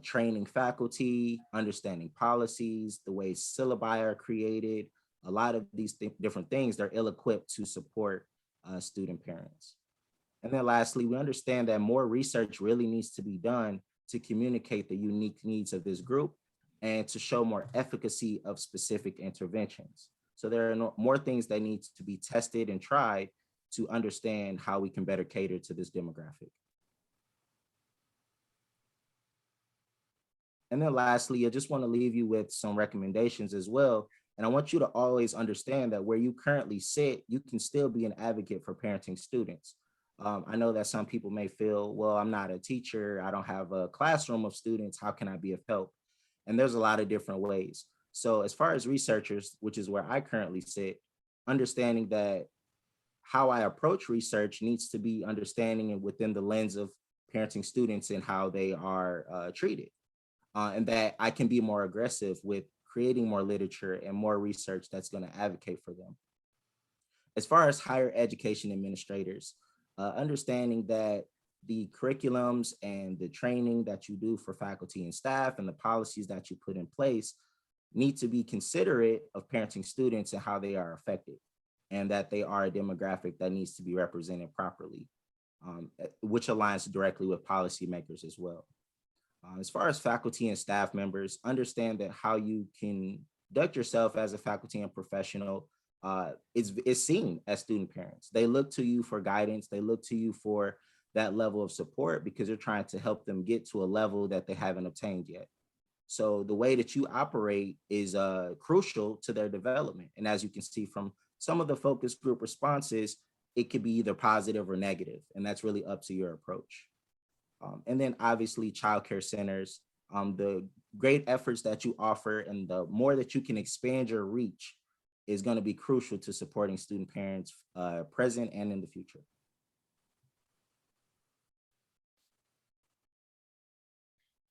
training faculty, understanding policies, the way syllabi are created, a lot of these different things, they're ill-equipped to support student parents. And then lastly, we understand that more research really needs to be done to communicate the unique needs of this group and to show more efficacy of specific interventions. So there are more things that need to be tested and tried to understand how we can better cater to this demographic. And then lastly, I just want to leave you with some recommendations as well. And I want you to always understand that where you currently sit, you can still be an advocate for parenting students. I know that some people may feel, well, I'm not a teacher, I don't have a classroom of students, how can I be of help? And there's a lot of different ways. So as far as researchers, which is where I currently sit, understanding that how I approach research needs to be understanding and within the lens of parenting students and how they are treated. And that I can be more aggressive with creating more literature and more research that's going to advocate for them. As far as higher education administrators, understanding that the curriculums and the training that you do for faculty and staff and the policies that you put in place need to be considerate of parenting students and how they are affected, and that they are a demographic that needs to be represented properly, which aligns directly with policymakers as well. As far as faculty and staff members, understand that how you can conduct yourself as a faculty and professional is seen as student parents. They look to you for guidance. They look to you for that level of support because you're trying to help them get to a level that they haven't obtained yet. So the way that you operate is crucial to their development. And as you can see from some of the focus group responses, it could be either positive or negative, and that's really up to your approach. And then obviously childcare centers, the great efforts that you offer and the more that you can expand your reach is going to be crucial to supporting student parents present and in the future.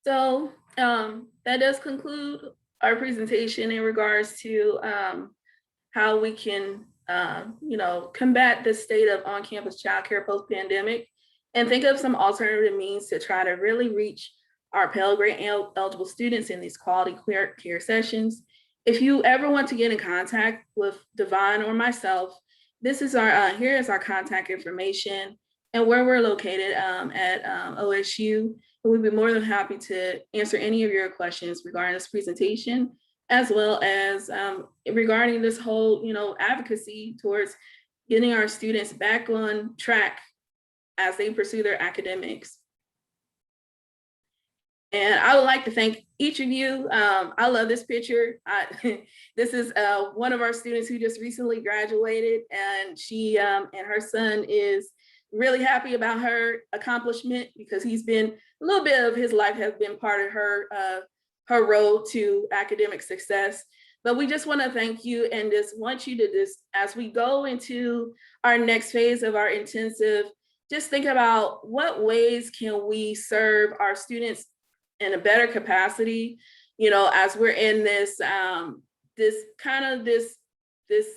So that does conclude our presentation in regards to how we can, combat the state of on-campus childcare post-pandemic and think of some alternative means to try to really reach our Pell Grant eligible students in these quality care sessions. If you ever want to get in contact with Devon or myself, this is here is our contact information and where we're located at OSU. And we'd be more than happy to answer any of your questions regarding this presentation, as well as regarding this whole, advocacy towards getting our students back on track as they pursue their academics. And I would like to thank each of you. I love this picture. This is one of our students who just recently graduated, and she and her son is really happy about her accomplishment because he's been a little bit of his life has been part of her road to academic success. But we just want to thank you and just want you to as we go into our next phase of our intensive, just think about what ways can we serve our students in a better capacity, as we're in this this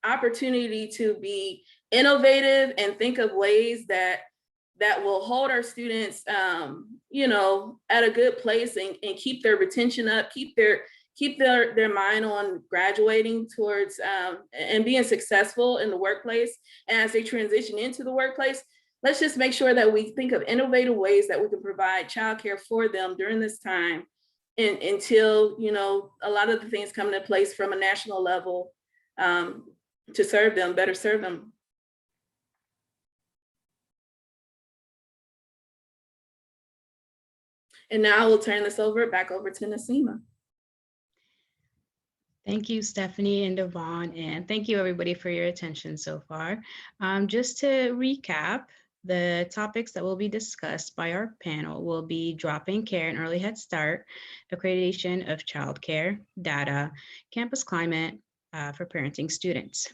opportunity to be innovative and think of ways that will hold our students, you know, at a good place and keep their retention up, keep their mind on graduating towards and being successful in the workplace. And as they transition into the workplace, let's just make sure that we think of innovative ways that we can provide childcare for them during this time until, you know, a lot of the things come into place from a national level to serve them, better serve them. And now I will turn this back over to Nasima. Thank you, Stephanie and Devon, and thank you everybody for your attention so far. Just to recap, the topics that will be discussed by our panel will be drop-in care and early head start, accreditation of childcare, data, campus climate for parenting students.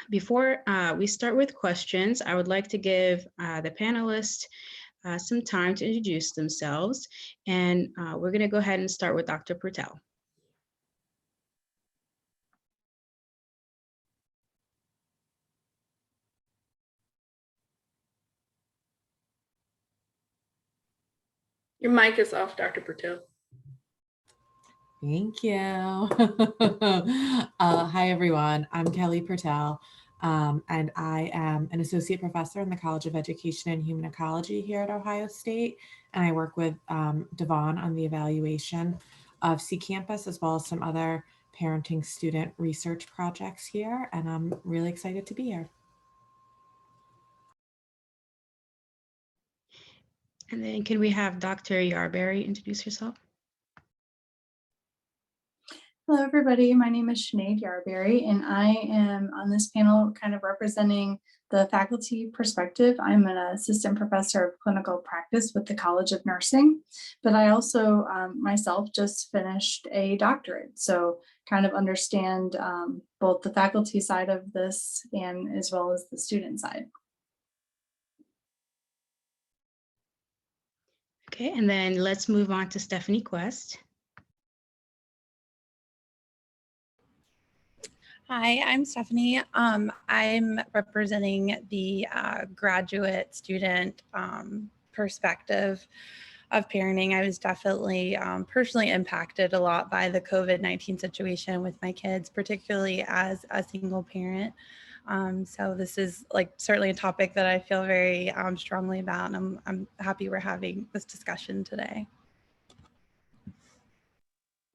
Before we start with questions, I would like to give the panelists some time to introduce themselves, and we're going to go ahead and start with Dr. Purtell. Your mic is off, Dr. Purtell. Thank you. Hi, everyone. I'm Kelly Purtell, and I am an associate professor in the College of Education and Human Ecology here at Ohio State. And I work with Devon on the evaluation of C-Campus, as well as some other parenting student research projects here. And I'm really excited to be here. And then can we have Dr. Yarberry introduce herself? Hello, everybody. My name is Sinead Yarberry, and I am on this panel kind of representing the faculty perspective. I'm an assistant professor of clinical practice with the College of Nursing, but I also myself just finished a doctorate, so kind of understand both the faculty side of this and as well as the student side. Okay, and then let's move on to Stephanie Quest. Hi, I'm Stephanie. I'm representing the graduate student perspective of parenting. I was definitely personally impacted a lot by the COVID-19 situation with my kids, particularly as a single parent. So this is certainly a topic that I feel very strongly about, and I'm happy we're having this discussion today.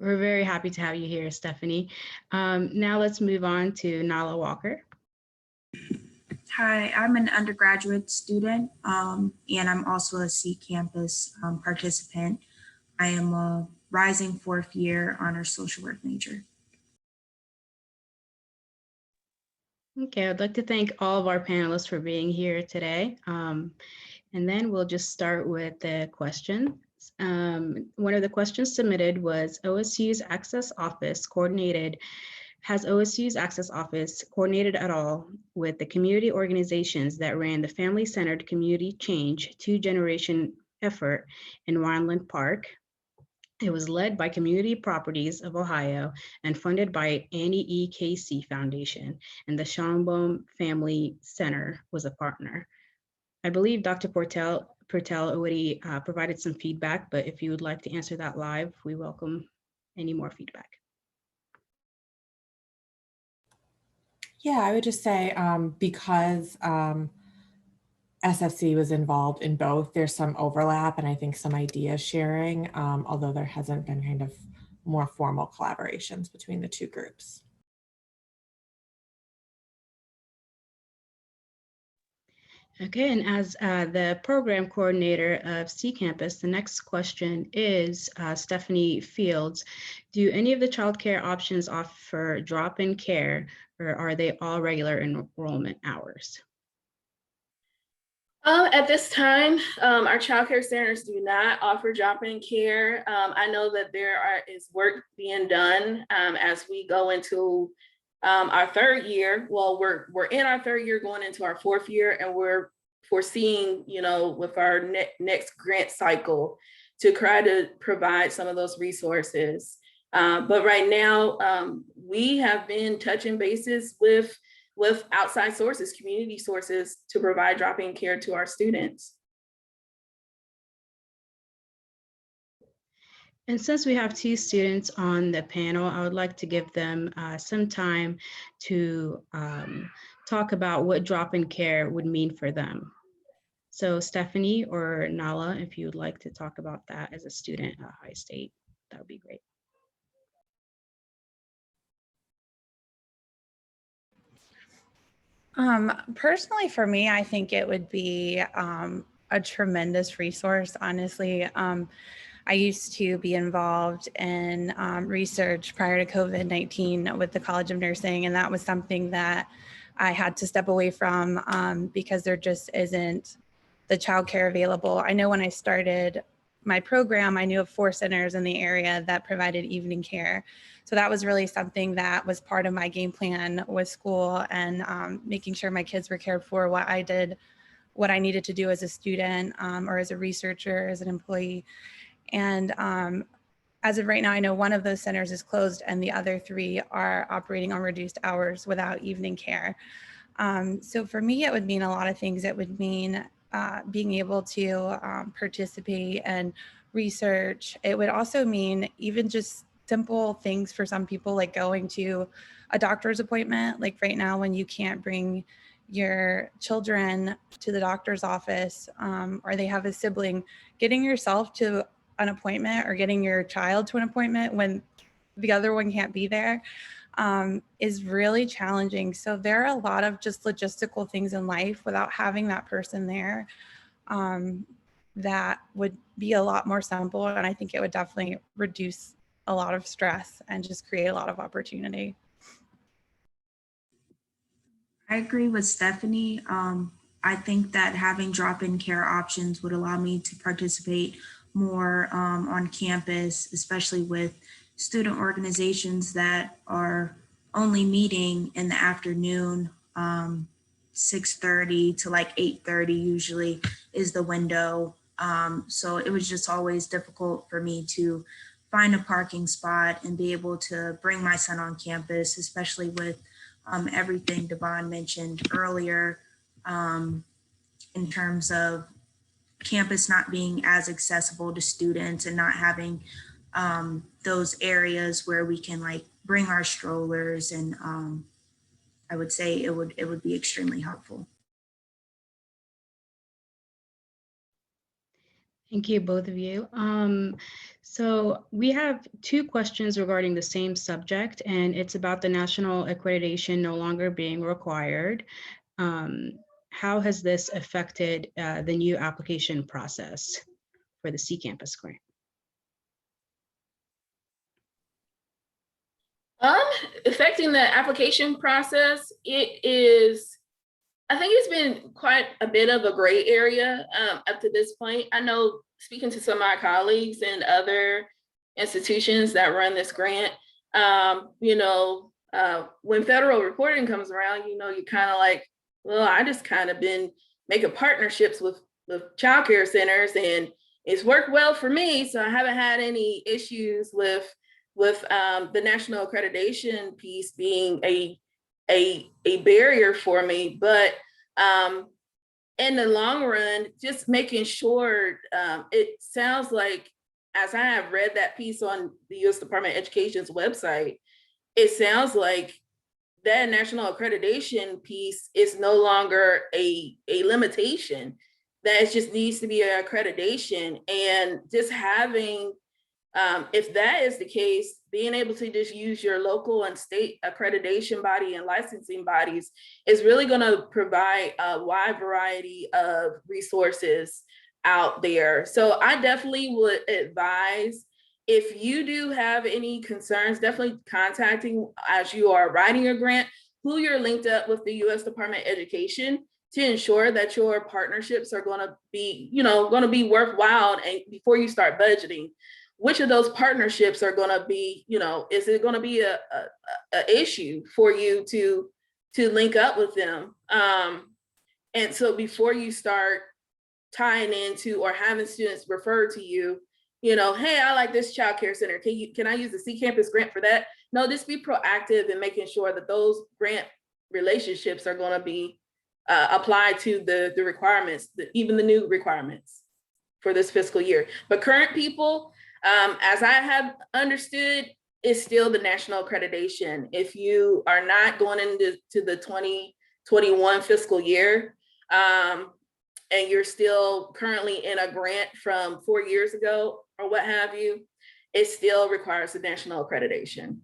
We're very happy to have you here, Stephanie. Now let's move on to Nala Walker. Hi, I'm an undergraduate student, and I'm also a C-Campus participant. I am a rising fourth year honors social work major. Okay, I'd like to thank all of our panelists for being here today. And then we'll just start with the question. One of the questions submitted was OSU's Access Office has OSU's Access Office coordinated at all with the community organizations that ran the family-centered community change 2-generation effort in Wineland Park? It was led by Community Properties of Ohio and funded by Annie E. Casey Foundation, and the Schonbaum Family Center was a partner. I believe Dr. Purtell already provided some feedback, but if you would like to answer that live, we welcome any more feedback. Yeah, I would just say because SFC was involved in both, there's some overlap and I think some idea sharing, although there hasn't been kind of more formal collaborations between the two groups. Okay, and as the program coordinator of C-Campus, the next question is Stephanie Fields. Do any of the childcare options offer drop-in care, or are they all regular enrollment hours? At this time, our childcare centers do not offer drop-in care. I know that there is work being done as we go into our third year. Well, we're in our third year going into our fourth year, and we're foreseeing, with our next grant cycle to try to provide some of those resources. But right now, we have been touching bases with with outside sources, community sources, to provide drop-in care to our students. And since we have two students on the panel, I would like to give them some time to talk about what drop-in care would mean for them. So Stephanie or Nala, if you would like to talk about that as a student at Ohio State, that would be great. Personally, for me, I think it would be a tremendous resource, honestly. I used to be involved in research prior to COVID-19 with the College of Nursing, and that was something that I had to step away from because there just isn't the childcare available. I know when I started my program, I knew of 4 centers in the area that provided evening care. So that was really something that was part of my game plan with school, and making sure my kids were cared for, what I needed to do as a student or as a researcher, as an employee. And as of right now, I know one of those centers is closed and the other 3 are operating on reduced hours without evening care. So for me, it would mean a lot of things. It would mean being able to participate and research. It would also mean even just simple things for some people, like going to a doctor's appointment. Like right now, when you can't bring your children to the doctor's office or they have a sibling, getting yourself to an appointment or getting your child to an appointment when the other one can't be there is really challenging. So there are a lot of just logistical things in life without having that person there that would be a lot more simple. And I think it would definitely reduce a lot of stress and just create a lot of opportunity. I agree with Stephanie. I think that having drop-in care options would allow me to participate more on campus, especially with student organizations that are only meeting in the afternoon. 6:30 to like 8:30 usually is the window. So it was just always difficult for me to find a parking spot and be able to bring my son on campus, especially with everything Devon mentioned earlier in terms of campus not being as accessible to students and not having those areas where we can like bring our strollers, and I would say it would be extremely helpful. Thank you, both of you. So we have 2 questions regarding the same subject, and it's about the national accreditation no longer being required. How has this affected the new application process for the C Campus grant? Affecting the application process, I think it's been quite a bit of a gray area up to this point. I know, speaking to some of my colleagues and other institutions that run this grant, when federal reporting comes around, you're kind of like, well, I just kind of been making partnerships with childcare centers, and it's worked well for me. So I haven't had any issues with the national accreditation piece being a barrier for me. But in the long run, just making sure, it sounds like, as I have read that piece on the U.S. Department of Education's website, it sounds like that national accreditation piece is no longer a limitation. That it just needs to be an accreditation. And just having, if that is the case, being able to just use your local and state accreditation body and licensing bodies is really going to provide a wide variety of resources out there. So I definitely would advise, if you do have any concerns, definitely contacting, as you are writing your grant, who you're linked up with the U.S. Department of Education, to ensure that your partnerships are going to be worthwhile. And before you start budgeting, which of those partnerships are going to be, is it going to be a issue for you to link up with them? And so before you start tying into or having students refer to you, hey, I like this childcare center. Can I use the C Campus grant for that? No, just be proactive in making sure that those grant relationships are going to be applied to the requirements, even the new requirements for this fiscal year. But current people, as I have understood, is still the national accreditation. If you are not going into the 2021 fiscal year, and you're still currently in a grant from 4 years ago or what have you, it still requires the national accreditation.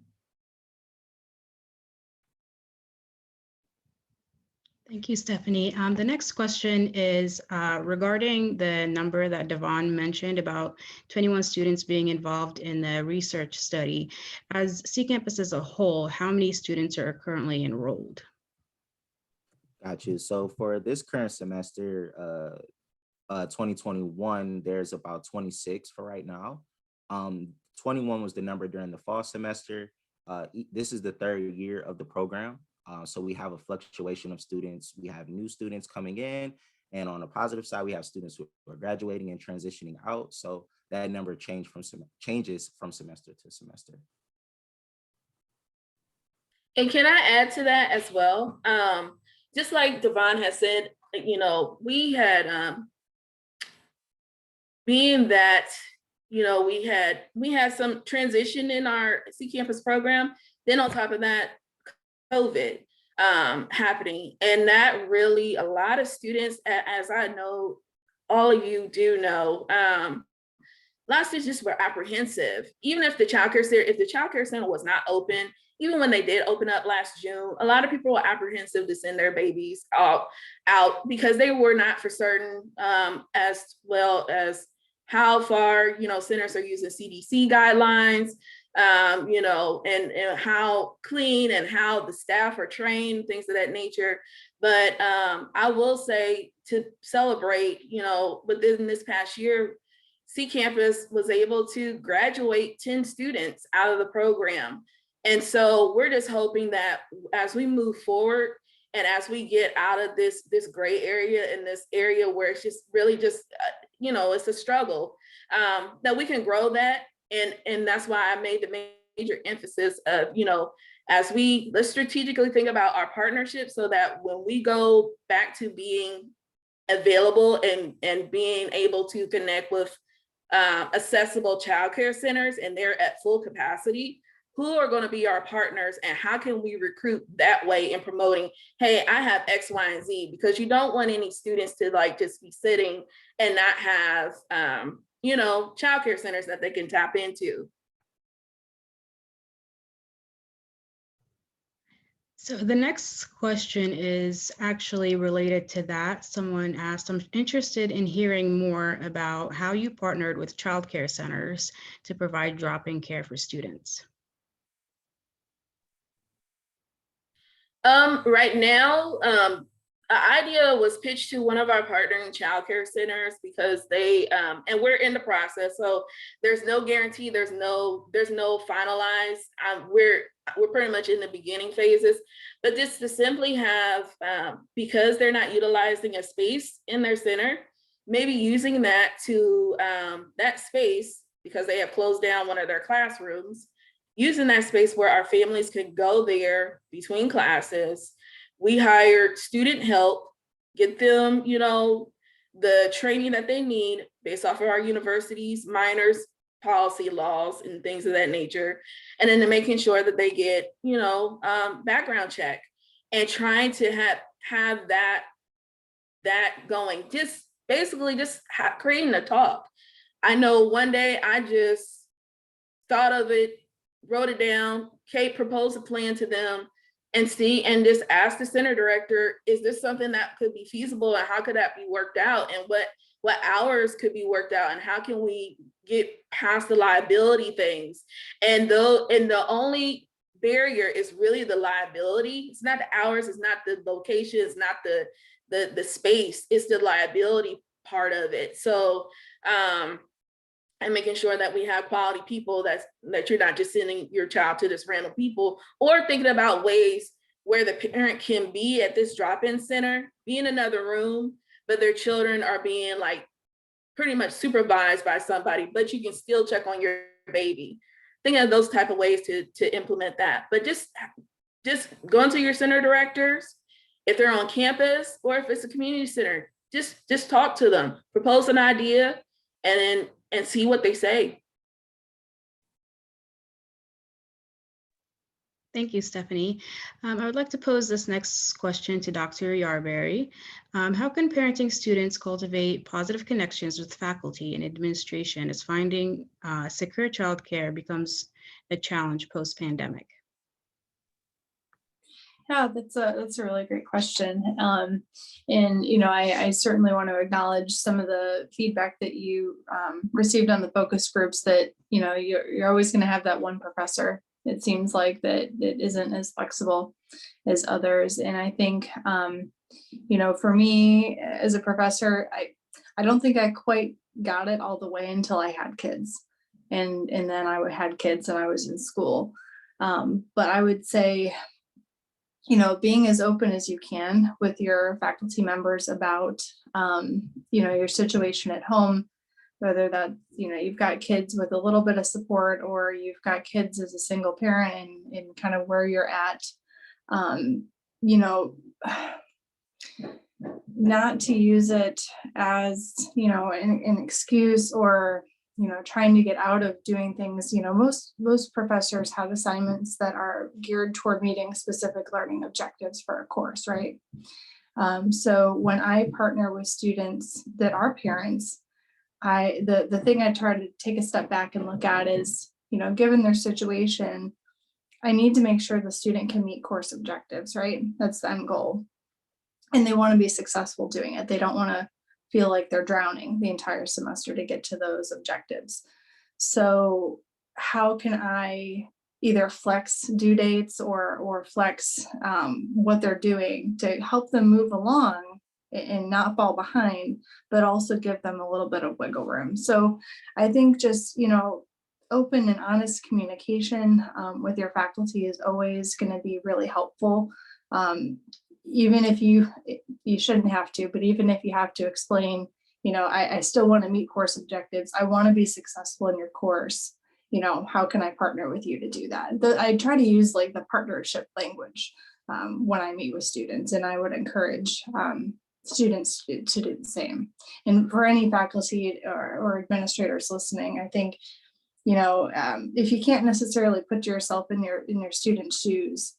Thank you, Stephanie. The next question is regarding the number that Devon mentioned about 21 students being involved in the research study. As C Campus as a whole, how many students are currently enrolled? Got you. So for this current semester, 2021, there's about 26 for right now. 21 was the number during the fall semester. This is the third year of the program. So we have a fluctuation of students. We have new students coming in, and on the positive side, we have students who are graduating and transitioning out. So that number changes from semester to semester. And can I add to that as well? Just like Devon has said, we had being that we had some transition in our C Campus program. Then on top of that, COVID happening, and that really, a lot of students, as I know all of you do know, a lot of students just were apprehensive. Even if the childcare center was not open, even when they did open up last June, a lot of people were apprehensive to send their babies out because they were not for certain, as well as how far centers are using CDC guidelines, and how clean and how the staff are trained, things of that nature. But I will say, to celebrate, within this past year, C Campus was able to graduate 10 students out of the program. And so we're just hoping that as we move forward and as we get out of this gray area and this area where it's just really just, it's a struggle, that we can grow that. And that's why I made the major emphasis of, as let's strategically think about our partnership so that when we go back to being available and being able to connect with accessible childcare centers and they're at full capacity, who are going to be our partners and how can we recruit that way in promoting, hey, I have X, Y, and Z, because you don't want any students to just be sitting and not have, childcare centers that they can tap into. So the next question is actually related to that. Someone asked, I'm interested in hearing more about how you partnered with childcare centers to provide drop-in care for students. Right now, the idea was pitched to one of our partnering childcare centers because they, and we're in the process. So there's no guarantee, there's no finalized. We're pretty much in the beginning phases, but just to simply have, because they're not utilizing a space in their center, maybe using that to, that space, because they have closed down one of their classrooms, using that space where our families could go there between classes. We hired student help, get them, the training that they need based off of our university's minors policy laws and things of that nature. And then making sure that they get, background check and trying to have that going, just basically just creating a talk. I know one day I just thought of it, wrote it down, Kate proposed a plan to them and just ask the center director, is this something that could be feasible and how could that be worked out and what hours could be worked out and how can we get past the liability things? And the only barrier is really the liability. It's not the hours, it's not the location, it's not the space, it's the liability part of it. So and making sure that we have quality people that you're not just sending your child to this random people, or thinking about ways where the parent can be at this drop-in center, be in another room, but their children are being pretty much supervised by somebody, but you can still check on your baby. Thinking of those type of ways to implement that, but just just go into your center directors, if they're on campus or if it's a community center, just talk to them, propose an idea, and see what they say. Thank you, Stephanie. I would like to pose this next question to Dr. Yarberry. How can parenting students cultivate positive connections with faculty and administration as finding secure childcare becomes a challenge post-pandemic? Yeah, that's a really great question. And I certainly want to acknowledge some of the feedback that you received on the focus groups, that you're always going to have that one professor, it seems like, that isn't as flexible as others. And I think for me as a professor, I don't think I quite got it all the way until I had kids, and then I had kids and I was in school. But I would say, being as open as you can with your faculty members about, your situation at home, whether that, you've got kids with a little bit of support, or you've got kids as a single parent, and kind of where you're at, not to use it as, an excuse, or, trying to get out of doing things. Most professors have assignments that are geared toward meeting specific learning objectives for a course, right? So when I partner with students that are parents, the thing I try to take a step back and look at is, given their situation, I need to make sure the student can meet course objectives, right? That's the end goal. And they want to be successful doing it. They don't want to feel like they're drowning the entire semester to get to those objectives. So how can I either flex due dates or flex what they're doing to help them move along and not fall behind, but also give them a little bit of wiggle room? So I think just, open and honest communication with your faculty is always going to be really helpful. Even if you shouldn't have to, but even if you have to explain, I still want to meet course objectives. I want to be successful in your course. How can I partner with you to do that? I try to use like the partnership language when I meet with students, and I would encourage students to do the same. And for any faculty or administrators listening, I think, if you can't necessarily put yourself in your student's shoes,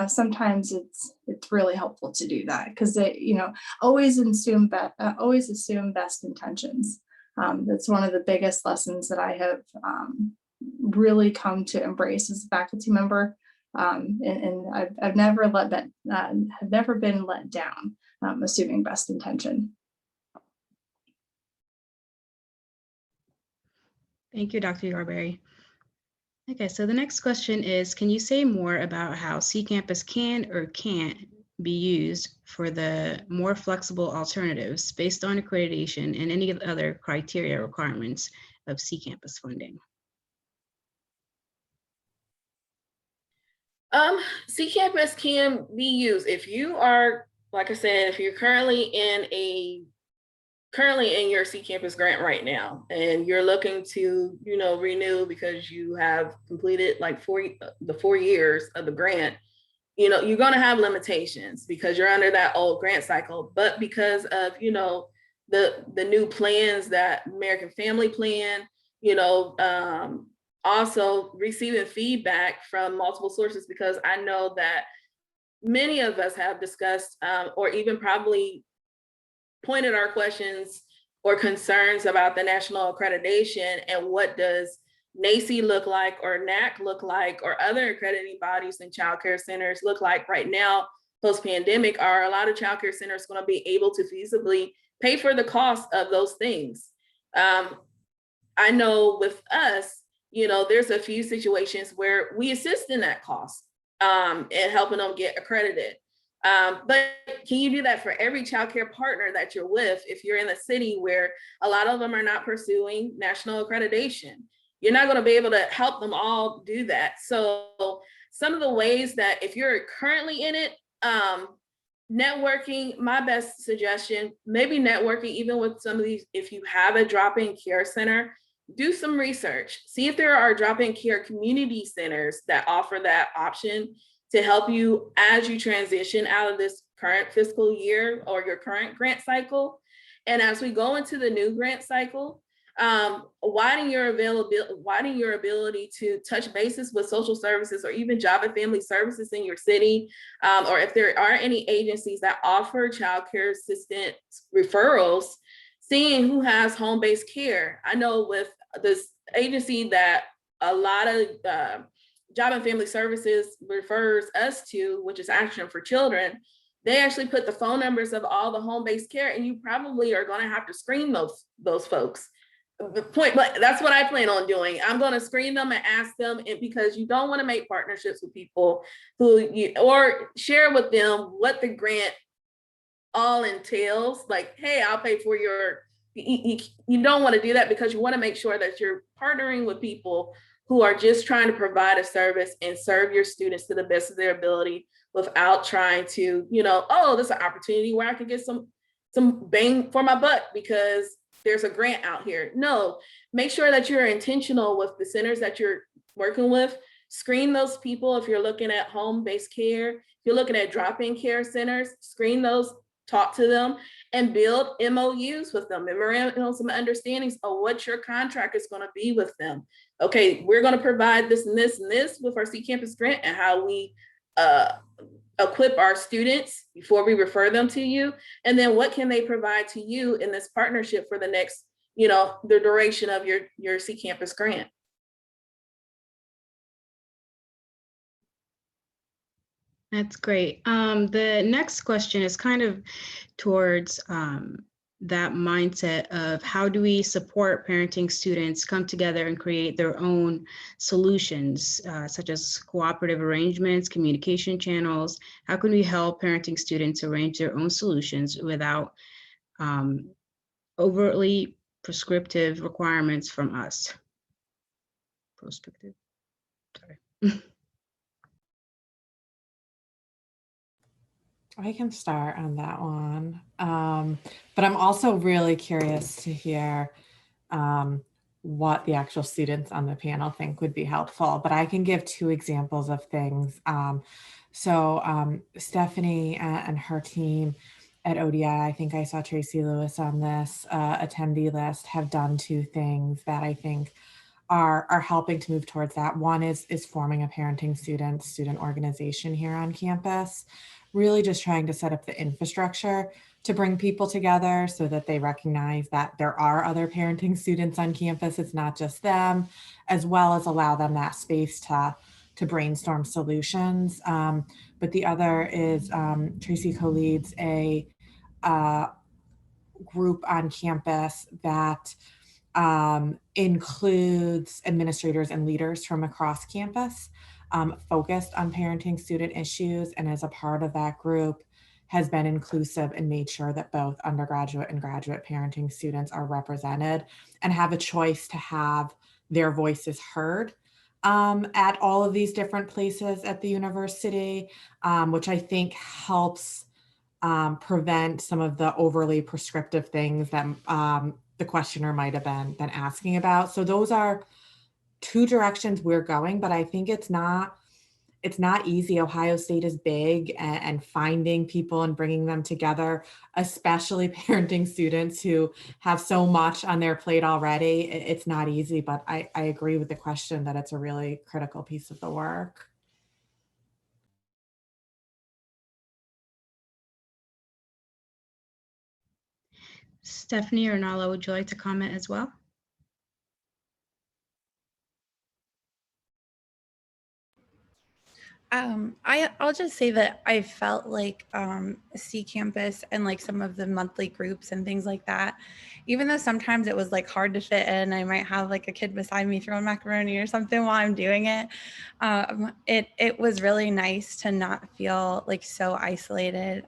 sometimes it's really helpful to do that, because they, always assume best intentions. That's one of the biggest lessons that I have really come to embrace as a faculty member, and I've never been let down, assuming best intention. Thank you, Dr. Yarberry. Okay, so the next question is, can you say more about how C-Campus can or can't be used for the more flexible alternatives based on accreditation and any other criteria requirements of C-Campus funding? C-Campus can be used if you are, like I said, if you're currently in your C-Campus grant right now, and you're looking to, renew because you have completed like the 4 years of the grant, you're going to have limitations because you're under that old grant cycle. But because of, the new plans, that American Family Plan, also receiving feedback from multiple sources, because I know that many of us have discussed or even probably pointed our questions or concerns about the national accreditation, and what does NACCE look like, or NAC look like, or other accrediting bodies and childcare centers look like right now post-pandemic. Are a lot of childcare centers going to be able to feasibly pay for the cost of those things? I know with us, there's a few situations where we assist in that cost and helping them get accredited. But can you do that for every childcare partner that you're with? If you're in a city where a lot of them are not pursuing national accreditation, you're not going to be able to help them all do that. So some of the ways that, if you're currently in it, networking, my best suggestion, maybe networking even with some of these, if you have a drop-in care center, do some research. See if there are drop-in care community centers that offer that option to help you as you transition out of this current fiscal year or your current grant cycle. And as we go into the new grant cycle, widen your ability to touch bases with social services or even job and family services in your city, or if there are any agencies that offer child care assistant referrals, seeing who has home-based care. I know with this agency that a lot of job and family services refers us to, which is Action for Children, they actually put the phone numbers of all the home-based care, and you probably are going to have to screen those folks. But that's what I plan on doing. I'm going to screen them and ask them, because you don't want to make partnerships with people or share with them what the grant all entails. Like, hey, I'll pay for you don't want to do that, because you want to make sure that you're partnering with people who are just trying to provide a service and serve your students to the best of their ability without trying to, oh, this is an opportunity where I can get some bang for my buck because there's a grant out here. No, make sure that you're intentional with the centers that you're working with. Screen those people. If you're looking at home-based care, if you're looking at drop-in care centers, screen those, talk to them, and build MOUs with them, memorandums of understandings of what your contract is going to be with them. Okay, we're going to provide this and this and this with our C Campus grant, and how we equip our students before we refer them to you. And then what can they provide to you in this partnership for the next, the duration of your C Campus grant. That's great. The next question is kind of towards that mindset of how do we support parenting students come together and create their own solutions, such as cooperative arrangements, communication channels. How can we help parenting students arrange their own solutions without overtly prescriptive requirements from us? Prescriptive, sorry. I can start on that one. But I'm also really curious to hear what the actual students on the panel think would be helpful. But I can give two examples of things. Stephanie and her team at ODI, I think I saw Tracy Lewis on this attendee list, have done two things that I think are helping to move towards that. One is forming a parenting student organization here on campus, really just trying to set up the infrastructure to bring people together so that they recognize that there are other parenting students on campus. It's not just them, as well as allow them that space to brainstorm solutions. But the other is Tracy co-leads a group on campus that includes administrators and leaders from across campus, focused on parenting student issues, and as a part of that group has been inclusive and made sure that both undergraduate and graduate parenting students are represented and have a choice to have their voices heard at all of these different places at the university, which I think helps prevent some of the overly prescriptive things that the questioner might have been asking about. So those are two directions we're going, but I think it's not easy. Ohio State is big, and finding people and bringing them together, especially parenting students who have so much on their plate already, it's not easy, but I agree with the question that it's a really critical piece of the work. Stephanie or Nala, would you like to comment as well? I'll just say that I felt like C Campus and like some of the monthly groups and things like that, even though sometimes it was like hard to fit in, I might have like a kid beside me throwing macaroni or something while I'm doing it. It was really nice to not feel like so isolated,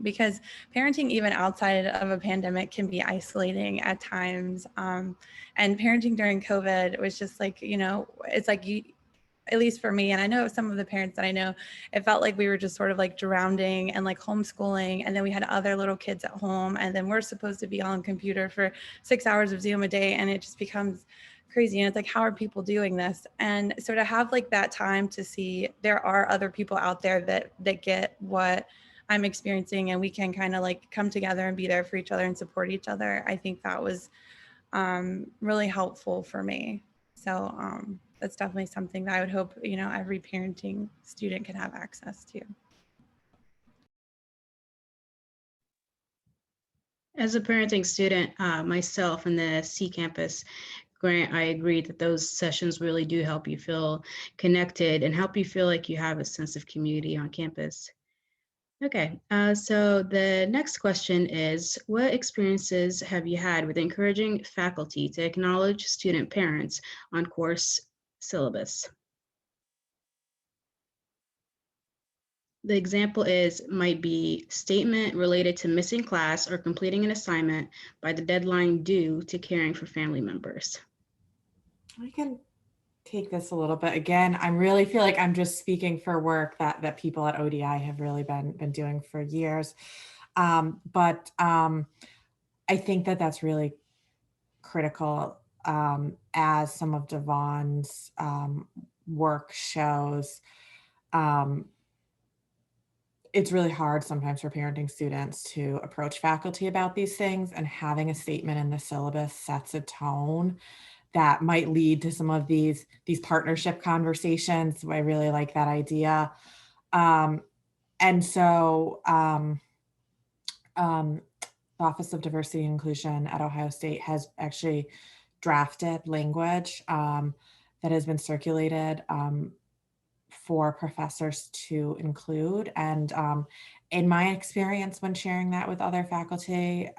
because parenting even outside of a pandemic can be isolating at times. And parenting during COVID was just like, it's like at least for me, and I know some of the parents that I know, it felt like we were just sort of like drowning and like homeschooling, and then we had other little kids at home, and then we're supposed to be on computer for 6 hours of Zoom a day, and it just becomes crazy. And it's like, how are people doing this? And so to have like that time to see there are other people out there that get what I'm experiencing, and we can kind of like come together and be there for each other and support each other. I think that was really helpful for me. So that's definitely something that I would hope, you know, every parenting student can have access to. As a parenting student myself in the C campus grant, I agree that those sessions really do help you feel connected and help you feel like you have a sense of community on campus. Okay, so the next question is, what experiences have you had with encouraging faculty to acknowledge student parents on course syllabus? The example might be statement related to missing class or completing an assignment by the deadline due to caring for family members. I can take this a little bit. Again, I really feel like I'm just speaking for work that people at ODI have really been doing for years. But I think that's really critical, as some of Devon's work shows. It's really hard sometimes for parenting students to approach faculty about these things, and having a statement in the syllabus sets a tone that might lead to some of these partnership conversations. I really like that idea. And so the Office of Diversity and Inclusion at Ohio State has actually drafted language that has been circulated for professors to include. And in my experience, when sharing that with other faculty,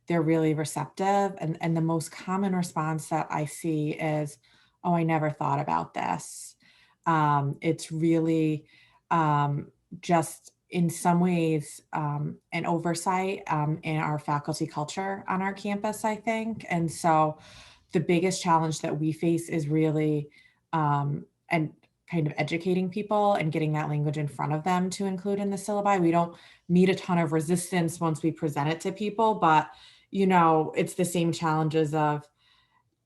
they're really receptive. And the most common response that I see is, oh, I never thought about this. It's really just in some ways an oversight in our faculty culture on our campus, I think. And so the biggest challenge that we face is really and kind of educating people and getting that language in front of them to include in the syllabi. We don't meet a ton of resistance once we present it to people, but you know, it's the same challenges of,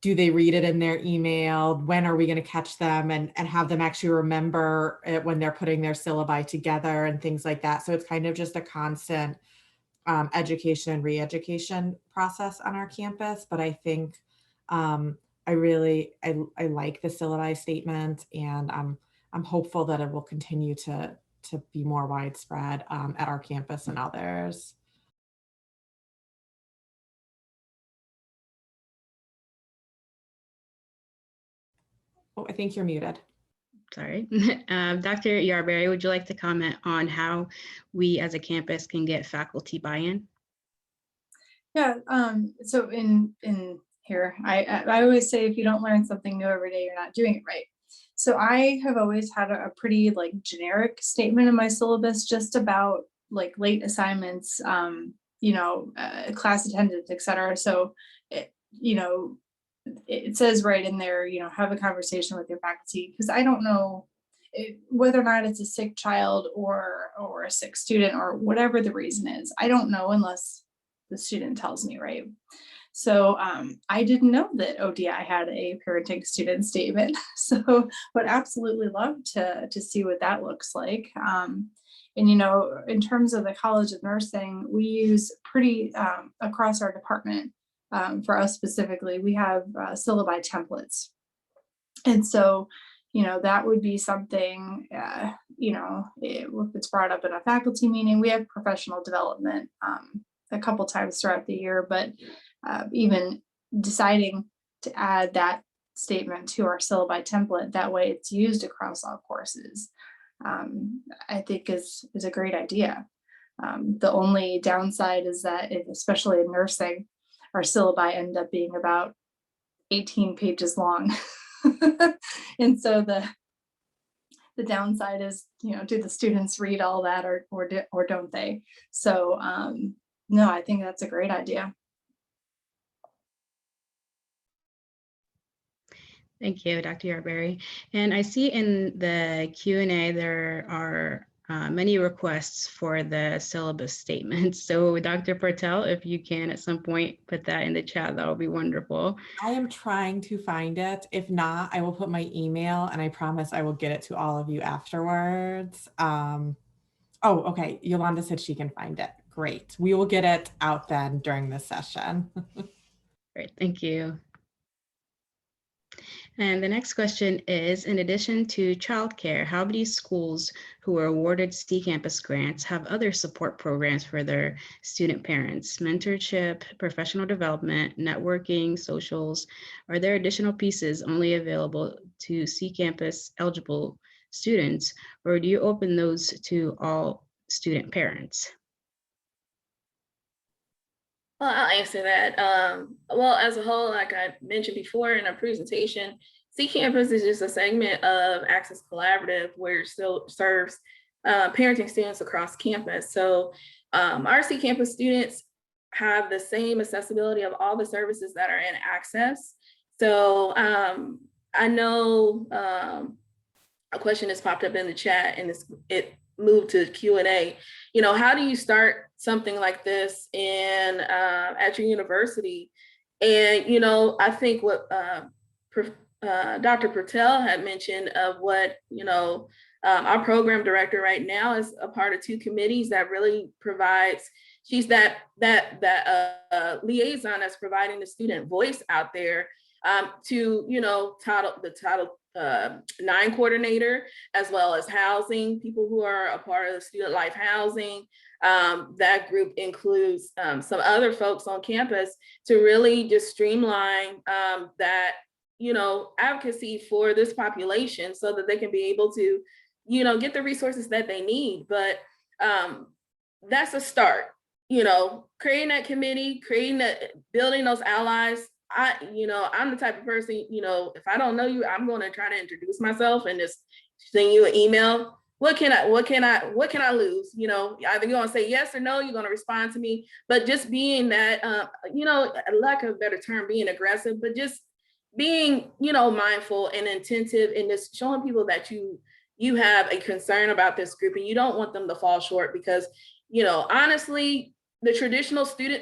do they read it in their email? When are we going to catch them and have them actually remember it when they're putting their syllabi together and things like that. So it's kind of just a constant education and re-education process on our campus. But I think I like the syllabi statement, and I'm hopeful that it will continue to be more widespread at our campus and others. Oh, I think you're muted. Sorry. Dr. Yarberry, would you like to comment on how we as a campus can get faculty buy-in? Yeah, so in here, I always say, if you don't learn something new every day, you're not doing it right. So I have always had a pretty like generic statement in my syllabus just about like late assignments, you know, class attendance, etc. So it says right in there, you know, have a conversation with your faculty, because I don't know whether or not it's a sick child or a sick student or whatever the reason is. I don't know unless the student tells me, right? So I didn't know that ODI had a parenting student statement. So would absolutely love to see what that looks like. And you know, in terms of the College of Nursing, we use pretty across our department. For us specifically, we have syllabi templates. And so, you know, that would be something, you know, if it's brought up in a faculty meeting. We have professional development a couple times throughout the year, but even deciding to add that statement to our syllabi template, that way it's used across all courses, I think is a great idea. The only downside is that, especially in nursing, our syllabi end up being about 18 pages long. And so the downside is, you know, do the students read all that or don't they? So no, I think that's a great idea. Thank you, Dr. Yarberry. And I see in the Q&A there are many requests for the syllabus statements. So Dr. Patel, if you can at some point put that in the chat, that would be wonderful. I am trying to find it. If not, I will put my email and I promise I will get it to all of you afterwards. Oh, okay. Yolanda said she can find it. Great. We will get it out then during this session. Great, thank you. And the next question is, in addition to childcare, how many schools who are awarded C-Campus grants have other support programs for their student parents? Mentorship, professional development, networking, socials. Are there additional pieces only available to C-Campus eligible students, or do you open those to all student parents? Well, I'll answer that. Well, as a whole, like I mentioned before in our presentation, C-Campus is just a segment of Access Collaborative where it still serves parenting students across campus. So our C-Campus students have the same accessibility of all the services that are in Access. So I know a question has popped up in the chat and it moved to Q&A. You know, how do you start something like this in at your university? And, you know, I think what Dr. Patel had mentioned of what, you know, our program director right now is a part of two committees that really provides, she's that liaison that's providing the student voice out there to, you know, the Title IX coordinator, as well as housing, people who are a part of the student life housing. That group includes some other folks on campus to really just streamline that, you know, advocacy for this population so that they can be able to, you know, get the resources that they need. But that's a start, you know, creating that committee, building those allies. I'm the type of person, you know, if I don't know you, I'm going to try to introduce myself and just send you an email. What can I lose? You know, either you're going to say yes or no, you're going to respond to me, but just being that, you know, lack of a better term, being aggressive, but just being, you know, mindful and attentive and just showing people that you have a concern about this group and you don't want them to fall short because, you know, honestly, the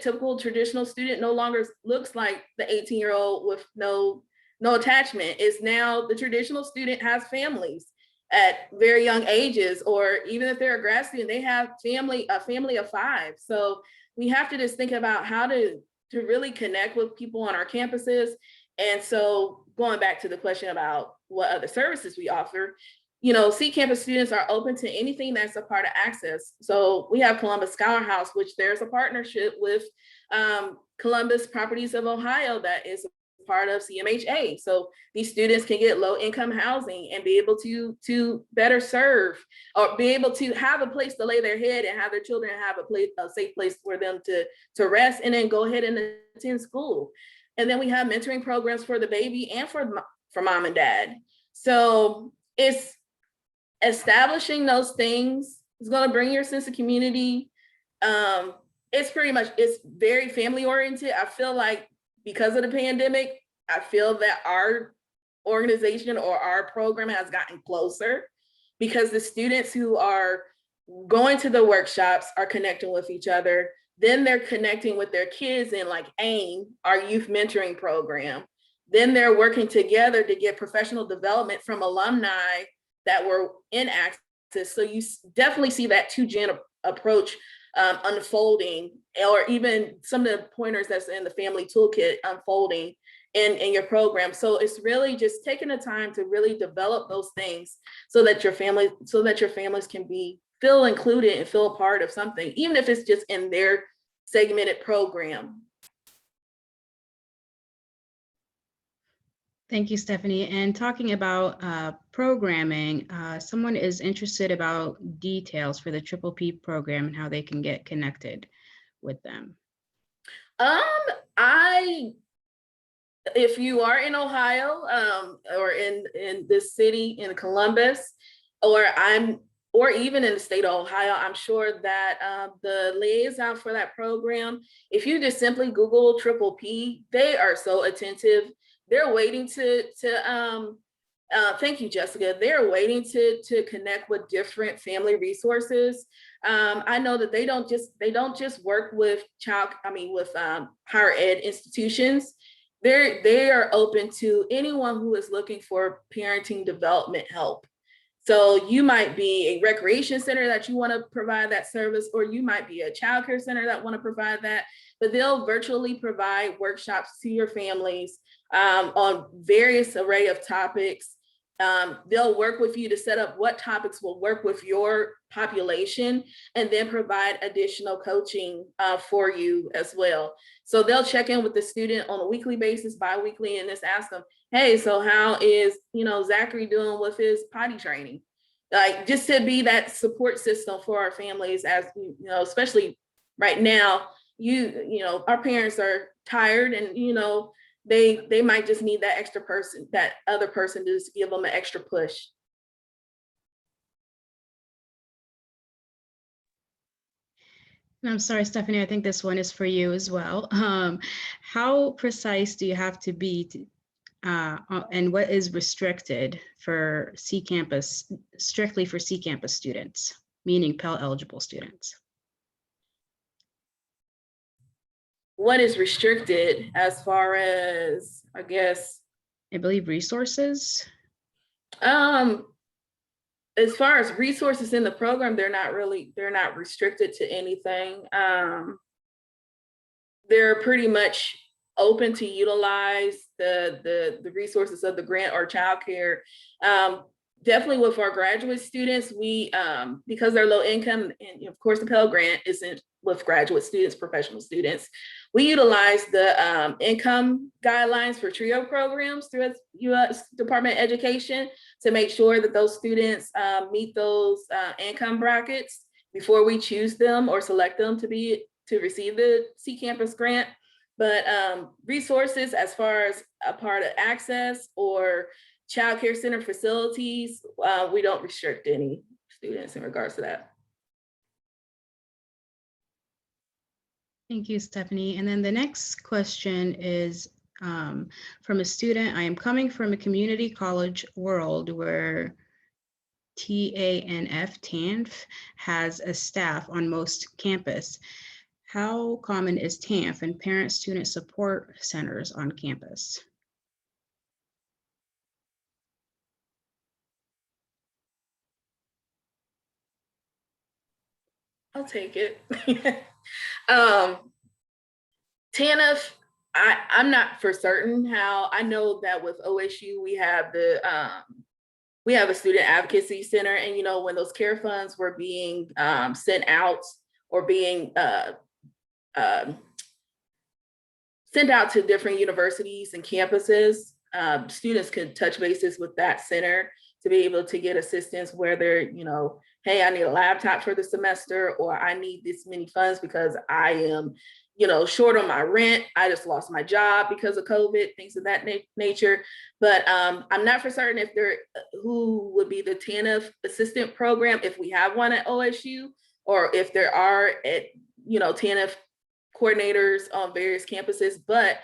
typical traditional student no longer looks like the 18-year-old with no attachment. It's now the traditional student has families at very young ages, or even if they're a grad student, they have a family of 5. So we have to just think about how to really connect with people on our campuses. And so going back to the question about what other services we offer, you know, C-Campus students are open to anything that's a part of Access. So we have Columbus Scholar House, which there's a partnership with Columbus Properties of Ohio that is a part of CMHA. So these students can get low income housing and be able to better serve or be able to have a place to lay their head and have their children have a safe place for them to rest and then go ahead and attend school. And then we have mentoring programs for the baby and for mom and dad. So it's establishing those things is going to bring your sense of community. It's very family oriented. I feel like because of the pandemic, I feel that our organization or our program has gotten closer because the students who are going to the workshops are connecting with each other. Then they're connecting with their kids in like AIM, our youth mentoring program. Then they're working together to get professional development from alumni that were in Access. So you definitely see that 2-gen approach unfolding, or even some of the pointers that's in the family toolkit unfolding in your program. So it's really just taking the time to really develop those things so that your families can feel included and feel a part of something, even if it's just in their segmented program. Thank you, Stephanie. And talking about programming, someone is interested about details for the Triple P program and how they can get connected with them. If you are in Ohio or in this city in Columbus, or even in the state of Ohio, I'm sure that the liaison for that program, if you just simply Google Triple P, they are so attentive. They're waiting to Thank you, Jessica. They're waiting to connect with different family resources. I know that they don't just work with higher ed institutions. They are open to anyone who is looking for parenting development help. So you might be a recreation center that you want to provide that service, or you might be a childcare center that want to provide that, but they'll virtually provide workshops to your families on various array of topics. They'll work with you to set up what topics will work with your population, and then provide additional coaching for you as well. So they'll check in with the student on a weekly basis, bi-weekly, and just ask them, hey, so how is, Zachary doing with his potty training? Like, just to be that support system for our families, as especially right now, our parents are tired, and they might just need that extra person, that other person, to just give them an extra push. And I'm sorry, Stephanie, I think this one is for you as well. How precise do you have to be and what is restricted for C campus, strictly for C campus students, meaning Pell eligible students? What is restricted as far as, I guess? I believe resources. As far as resources in the program, they're not restricted to anything. They're pretty much open to utilize the resources of the grant or childcare. Definitely with our graduate students, we because they're low income, and of course the Pell Grant isn't with graduate students, professional students, we utilize the income guidelines for TRIO programs through U.S. Department of Education to make sure that those students meet those income brackets before we choose them or select them to receive the C Campus grant. But resources as far as a part of access or child care center facilities, we don't restrict any students in regards to that. Thank you, Stephanie. And then the next question is from a student. I am coming from a community college world where TANF has a staff on most campus. How common is TANF and parent-student support centers on campus? I'll take it. TANF, I'm not for certain how. I know that with OSU we have a student advocacy center, and when those care funds were being sent out or being sent out to different universities and campuses, students could touch bases with that center to be able to get assistance where they're, hey, I need a laptop for the semester, or I need this many funds because I am, short on my rent. I just lost my job because of COVID, things of that nature. But I'm not for certain if who would be the TANF assistant program, if we have one at OSU, or if there are at, TANF coordinators on various campuses. But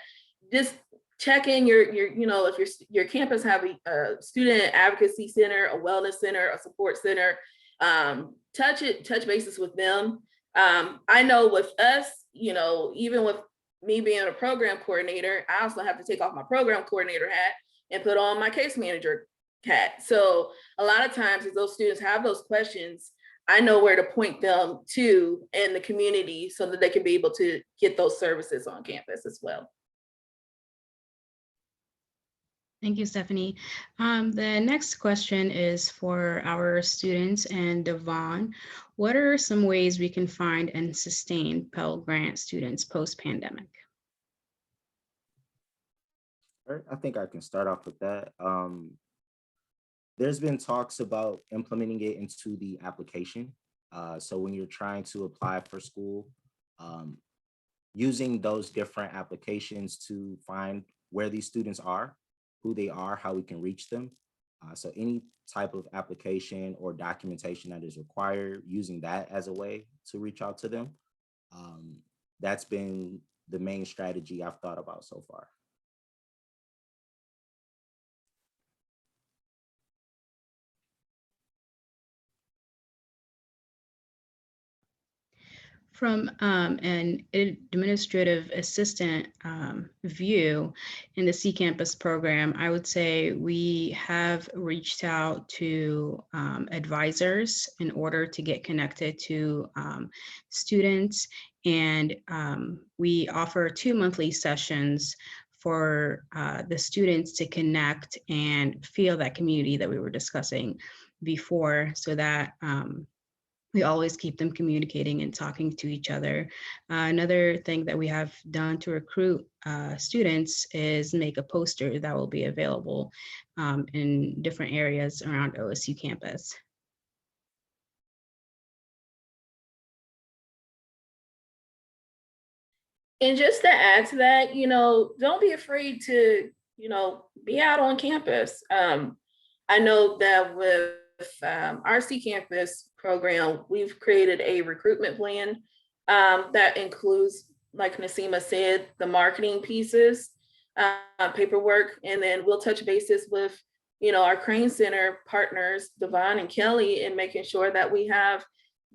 just check in if your campus have a student advocacy center, a wellness center, a support center, touch bases with them. I know with us, even with me being a program coordinator, I also have to take off my program coordinator hat and put on my case manager hat. So a lot of times if those students have those questions, I know where to point them to in the community so that they can be able to get those services on campus as well. Thank you, Stephanie. The next question is for our students and Devon. What are some ways we can find and sustain Pell Grant students post-pandemic? I think I can start off with that. There's been talks about implementing it into the application. So when you're trying to apply for school, using those different applications to find where these students are, who they are, how we can reach them. So any type of application or documentation that is required, using that as a way to reach out to them. That's been the main strategy I've thought about so far. From an administrative assistant view in the C Campus program, I would say we have reached out to advisors in order to get connected to students, and we offer 2 monthly sessions for the students to connect and feel that community that we were discussing before, so that we always keep them communicating and talking to each other. Another thing that we have done to recruit students is make a poster that will be available in different areas around OSU campus. And just to add to that, don't be afraid to, be out on campus. I know that with our C Campus program, we've created a recruitment plan that includes, like Nasima said, the marketing pieces, paperwork, and then we'll touch bases with, our Crane Center partners, Devon and Kelly, in making sure that we have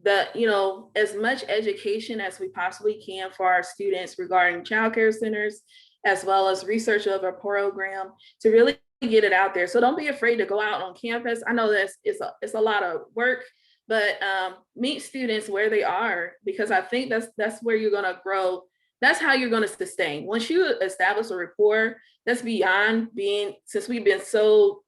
as much education as we possibly can for our students regarding childcare centers, as well as research of our program to really get it out there. So don't be afraid to go out on campus. I know that it's a lot of work, but meet students where they are, because I think that's where you're gonna grow. That's how you're gonna sustain. Once you establish a rapport, that's beyond since we've been so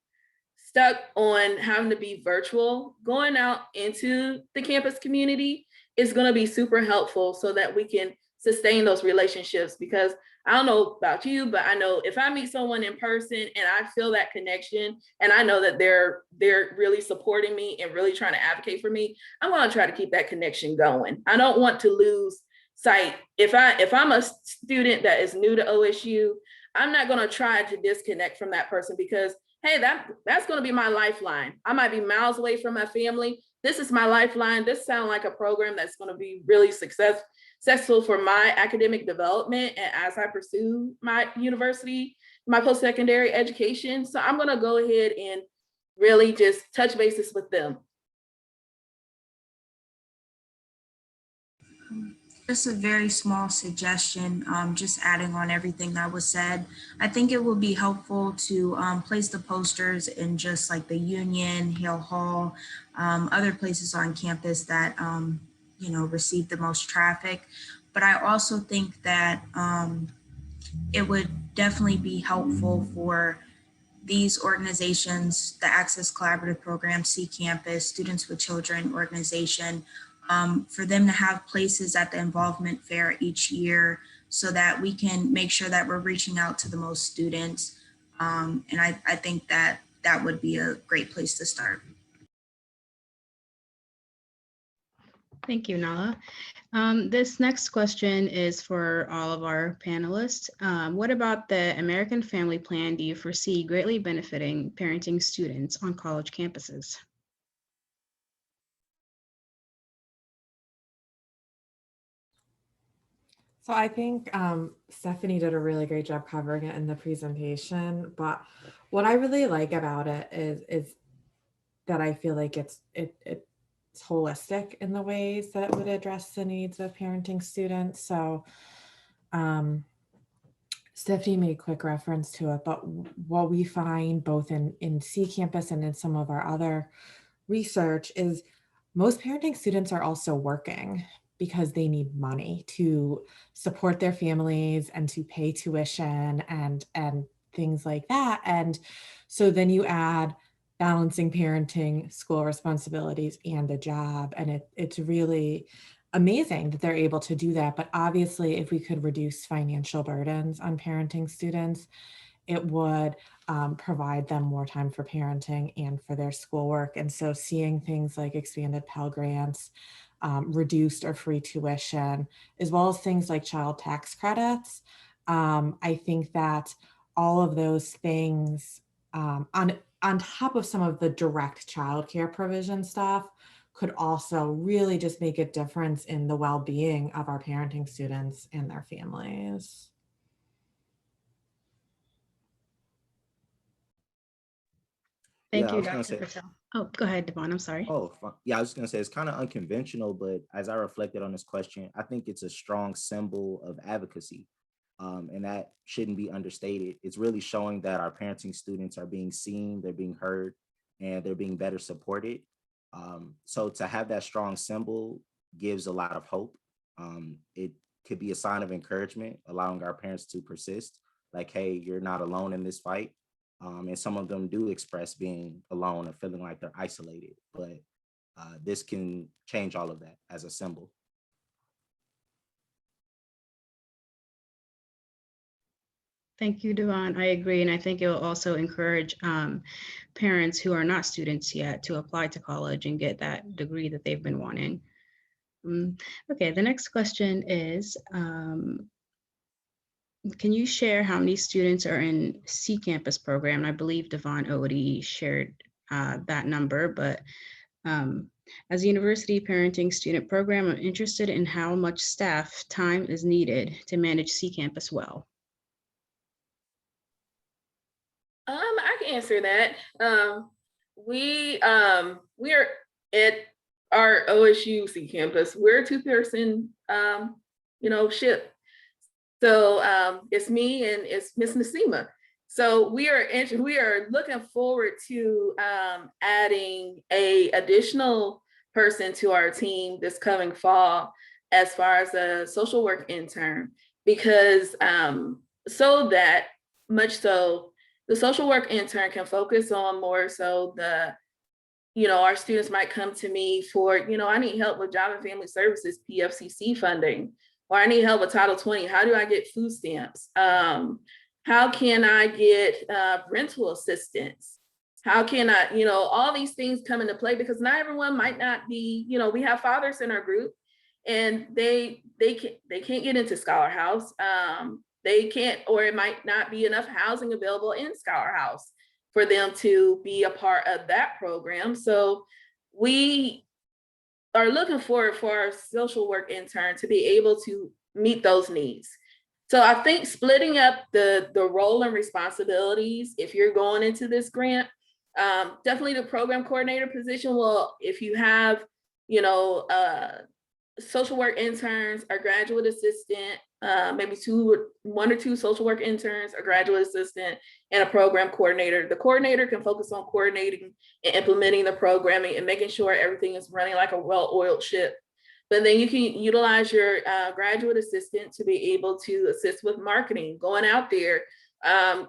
stuck on having to be virtual, going out into the campus community is going to be super helpful so that we can sustain those relationships. Because I don't know about you, but I know if I meet someone in person and I feel that connection and I know that they're really supporting me and really trying to advocate for me, I'm going to try to keep that connection going. I don't want to lose sight. If I'm a student that is new to OSU, I'm not going to try to disconnect from that person, because hey, that's going to be my lifeline. I might be miles away from my family. This is my lifeline. This sounds like a program that's going to be really successful for my academic development and as I pursue my university, my post-secondary education. So I'm going to go ahead and really just touch bases with them. Just a very small suggestion, just adding on everything that was said. I think it would be helpful to place the posters in just like the Union, Hale Hall, other places on campus that, receive the most traffic. But I also think that it would definitely be helpful for these organizations, the Access Collaborative Program, C Campus, Students with Children organization, for them to have places at the involvement fair each year so that we can make sure that we're reaching out to the most students. And I think that would be a great place to start. Thank you, Nala. This next question is for all of our panelists. What about the American Family Plan do you foresee greatly benefiting parenting students on college campuses? So I think Stephanie did a really great job covering it in the presentation, but what I really like about it is that I feel like it's holistic in the ways that it would address the needs of parenting students. So Stephanie made quick reference to it, but what we find both in C Campus and in some of our other research is most parenting students are also working because they need money to support their families and to pay tuition and things like that. And so then you add balancing parenting, school responsibilities, and a job, and it's really amazing that they're able to do that. But obviously, if we could reduce financial burdens on parenting students, it would provide them more time for parenting and for their schoolwork. And so seeing things like expanded Pell Grants, reduced or free tuition, as well as things like child tax credits, I think that all of those things on top of some of the direct childcare provision stuff could also really just make a difference in the well-being of our parenting students and their families. Thank Yeah, I you, was gonna Dr. say, Patel. Oh, go ahead, Devon. I'm sorry. yeah, I was gonna say it's kind of unconventional, but as I reflected on this question, I think it's a strong symbol of advocacy. And that shouldn't be understated. It's really showing that our parenting students are being seen, they're being heard, and they're being better supported. So to have that strong symbol gives a lot of hope. It could be a sign of encouragement, allowing our parents to persist, like, hey, you're not alone in this fight. And some of them do express being alone or feeling like they're isolated, but this can change all of that as a symbol. Thank you, Devon. I agree. And I think it will also encourage parents who are not students yet to apply to college and get that degree that they've been wanting. Okay, the next question is, can you share how many students are in C Campus program? I believe Devon already shared that number, but as a university parenting student program, I'm interested in how much staff time is needed to manage C Campus well. I can answer that. We are at our OSU C campus. We're a two-person, ship. So it's me and it's Miss Nasima. So we are looking forward to adding a additional person to our team this coming fall as far as a social work intern, because so that much so the social work intern can focus on more so our students might come to me for, I need help with Job and Family Services PFCC funding, or I need help with Title 20. How do I get food stamps? How can I get rental assistance? How can I, all these things come into play, because not everyone might not be, we have fathers in our group and they can't get into Scholar House. They can't, or it might not be enough housing available in Scholar House for them to be a part of that program. So we are looking for our social work intern to be able to meet those needs. So I think splitting up the role and responsibilities, if you're going into this grant, definitely the program coordinator position will, if you have, social work interns, or graduate assistant, maybe one or two social work interns, a graduate assistant, and a program coordinator. The coordinator can focus on coordinating and implementing the programming and making sure everything is running like a well-oiled ship. But then you can utilize your graduate assistant to be able to assist with marketing, going out there,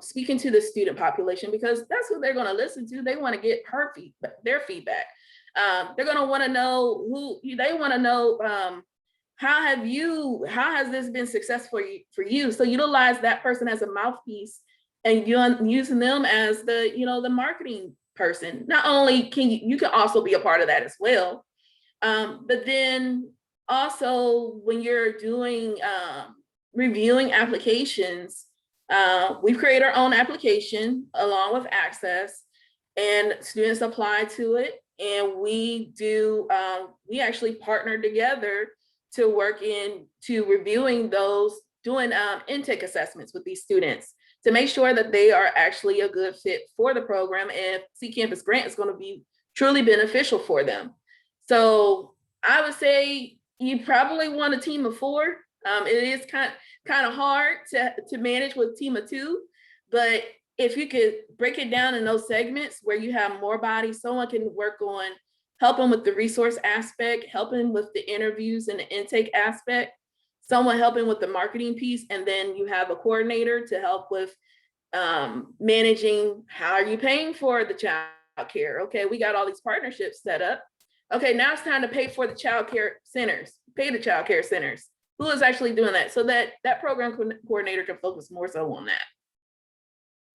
speaking to the student population, because that's what they're going to listen to. They want to get their feedback. They're going to want to know they want to know, how has this been successful for you? So utilize that person as a mouthpiece, and using them as the marketing person. Not only can you can also be a part of that as well. But then also when you're doing reviewing applications, we've created our own application along with Access, and students apply to it. And we actually partner together to work into reviewing those, doing intake assessments with these students to make sure that they are actually a good fit for the program, and C Campus Grant is going to be truly beneficial for them. So I would say you probably want a team of 4. It is kind of hard to manage with a team of 2, but if you could break it down in those segments where you have more bodies, someone can work on helping with the resource aspect, helping with the interviews and the intake aspect, someone helping with the marketing piece, and then you have a coordinator to help with managing how are you paying for the child care. Okay, we got all these partnerships set up. Okay, now it's time to pay for the child care centers, pay the child care centers. Who is actually doing that? So that program coordinator can focus more so on that.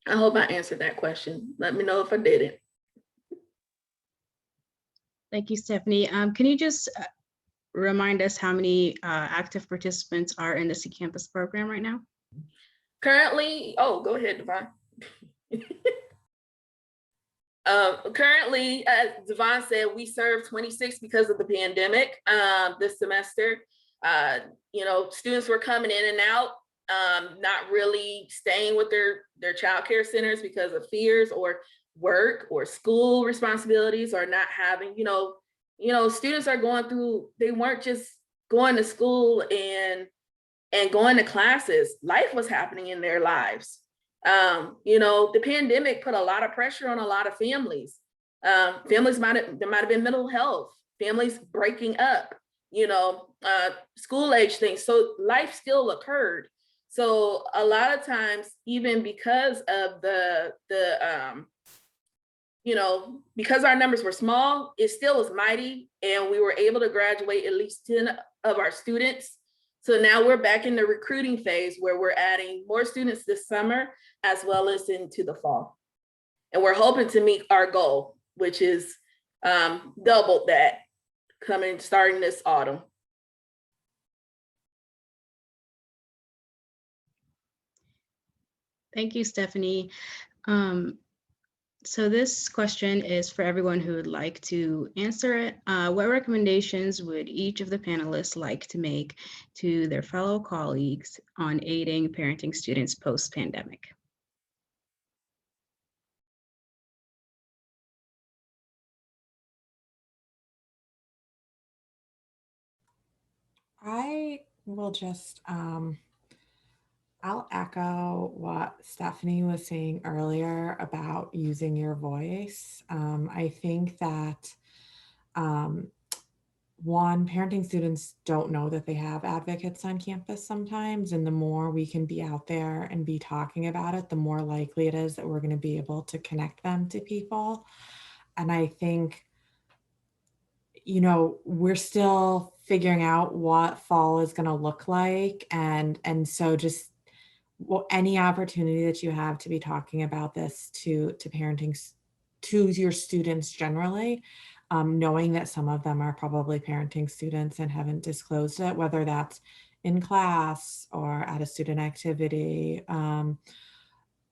I hope I answered that question. Let me know if I didn't. Thank you, Stephanie. Can you just remind us how many active participants are in the C Campus program right now? Currently, go ahead, Devon. Currently, as Devon said, we served 26 because of the pandemic this semester. Students were coming in and out. not really staying with their childcare centers because of fears or work or school responsibilities, or not having, students are going through, they weren't just going to school and going to classes. Life was happening in their lives. The pandemic put a lot of pressure on a lot of families. Families there might have been mental health, families breaking up, school age things. So life still occurred. So a lot of times, even because of because our numbers were small, it still was mighty, and we were able to graduate at least 10 of our students. So now we're back in the recruiting phase where we're adding more students this summer as well as into the fall. And we're hoping to meet our goal, which is double that starting this autumn. Thank you, Stephanie. So this question is for everyone who would like to answer it. What recommendations would each of the panelists like to make to their fellow colleagues on aiding parenting students post-pandemic? I will just, I'll echo what Stephanie was saying earlier about using your voice. I think that one, parenting students don't know that they have advocates on campus sometimes, and the more we can be out there and be talking about it, the more likely it is that we're going to be able to connect them to people. And I think, we're still figuring out what fall is going to look like, and so just any opportunity that you have to be talking about this to parenting, to your students generally, knowing that some of them are probably parenting students and haven't disclosed it, whether that's in class or at a student activity,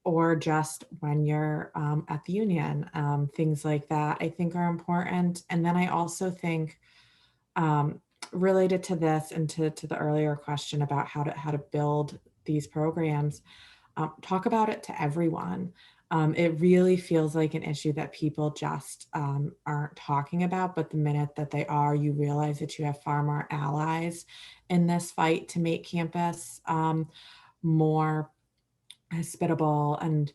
or just when you're at the union, things like that, I think are important. And then I also think, related to this and to the earlier question about how to build these programs, talk about it to everyone. It really feels like an issue that people just aren't talking about, but the minute that they are, you realize that you have far more allies in this fight to make campus more hospitable and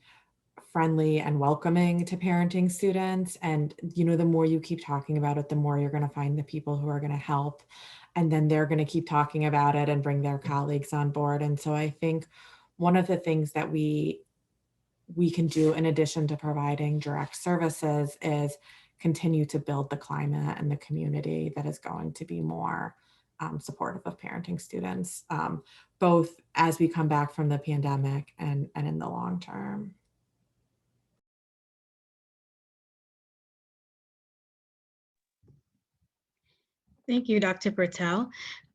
friendly and welcoming to parenting students. And, the more you keep talking about it, the more you're going to find the people who are going to help. And then they're going to keep talking about it and bring their colleagues on board. And so I think one of the things that we can do, in addition to providing direct services, is continue to build the climate and the community that is going to be more supportive of parenting students, both as we come back from the pandemic and in the long term. Thank you, Dr. Patel.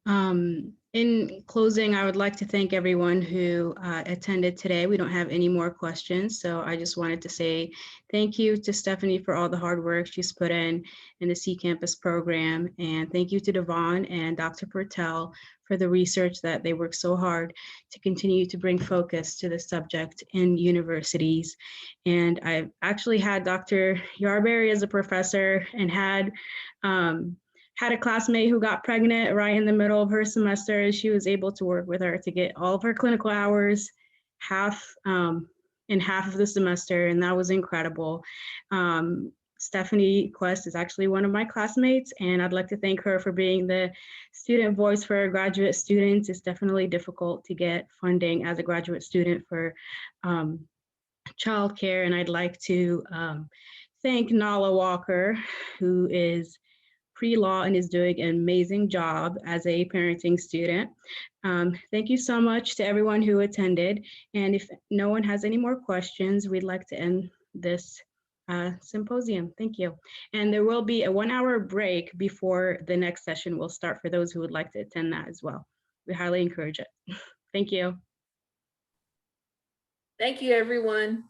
In closing, I would like to thank everyone who attended today. We don't have any more questions, so I just wanted to say thank you to Stephanie for all the hard work she's put in the C Campus program, and thank you to Devon and Dr. Patel for the research that they work so hard to continue to bring focus to the subject in universities. And I've actually had Dr. Yarberry as a professor and had a classmate who got pregnant right in the middle of her semester. She was able to work with her to get all of her clinical hours in half of the semester, and that was incredible. Stephanie Quest is actually one of my classmates, and I'd like to thank her for being the student voice for graduate students. It's definitely difficult to get funding as a graduate student for childcare, and I'd like to thank Nala Walker, who is pre-law and is doing an amazing job as a parenting student. Thank you so much to everyone who attended. And if no one has any more questions, we'd like to end this symposium. Thank you. And there will be a 1-hour break before the next session will start for those who would like to attend that as well. We highly encourage it. Thank you. Thank you, everyone.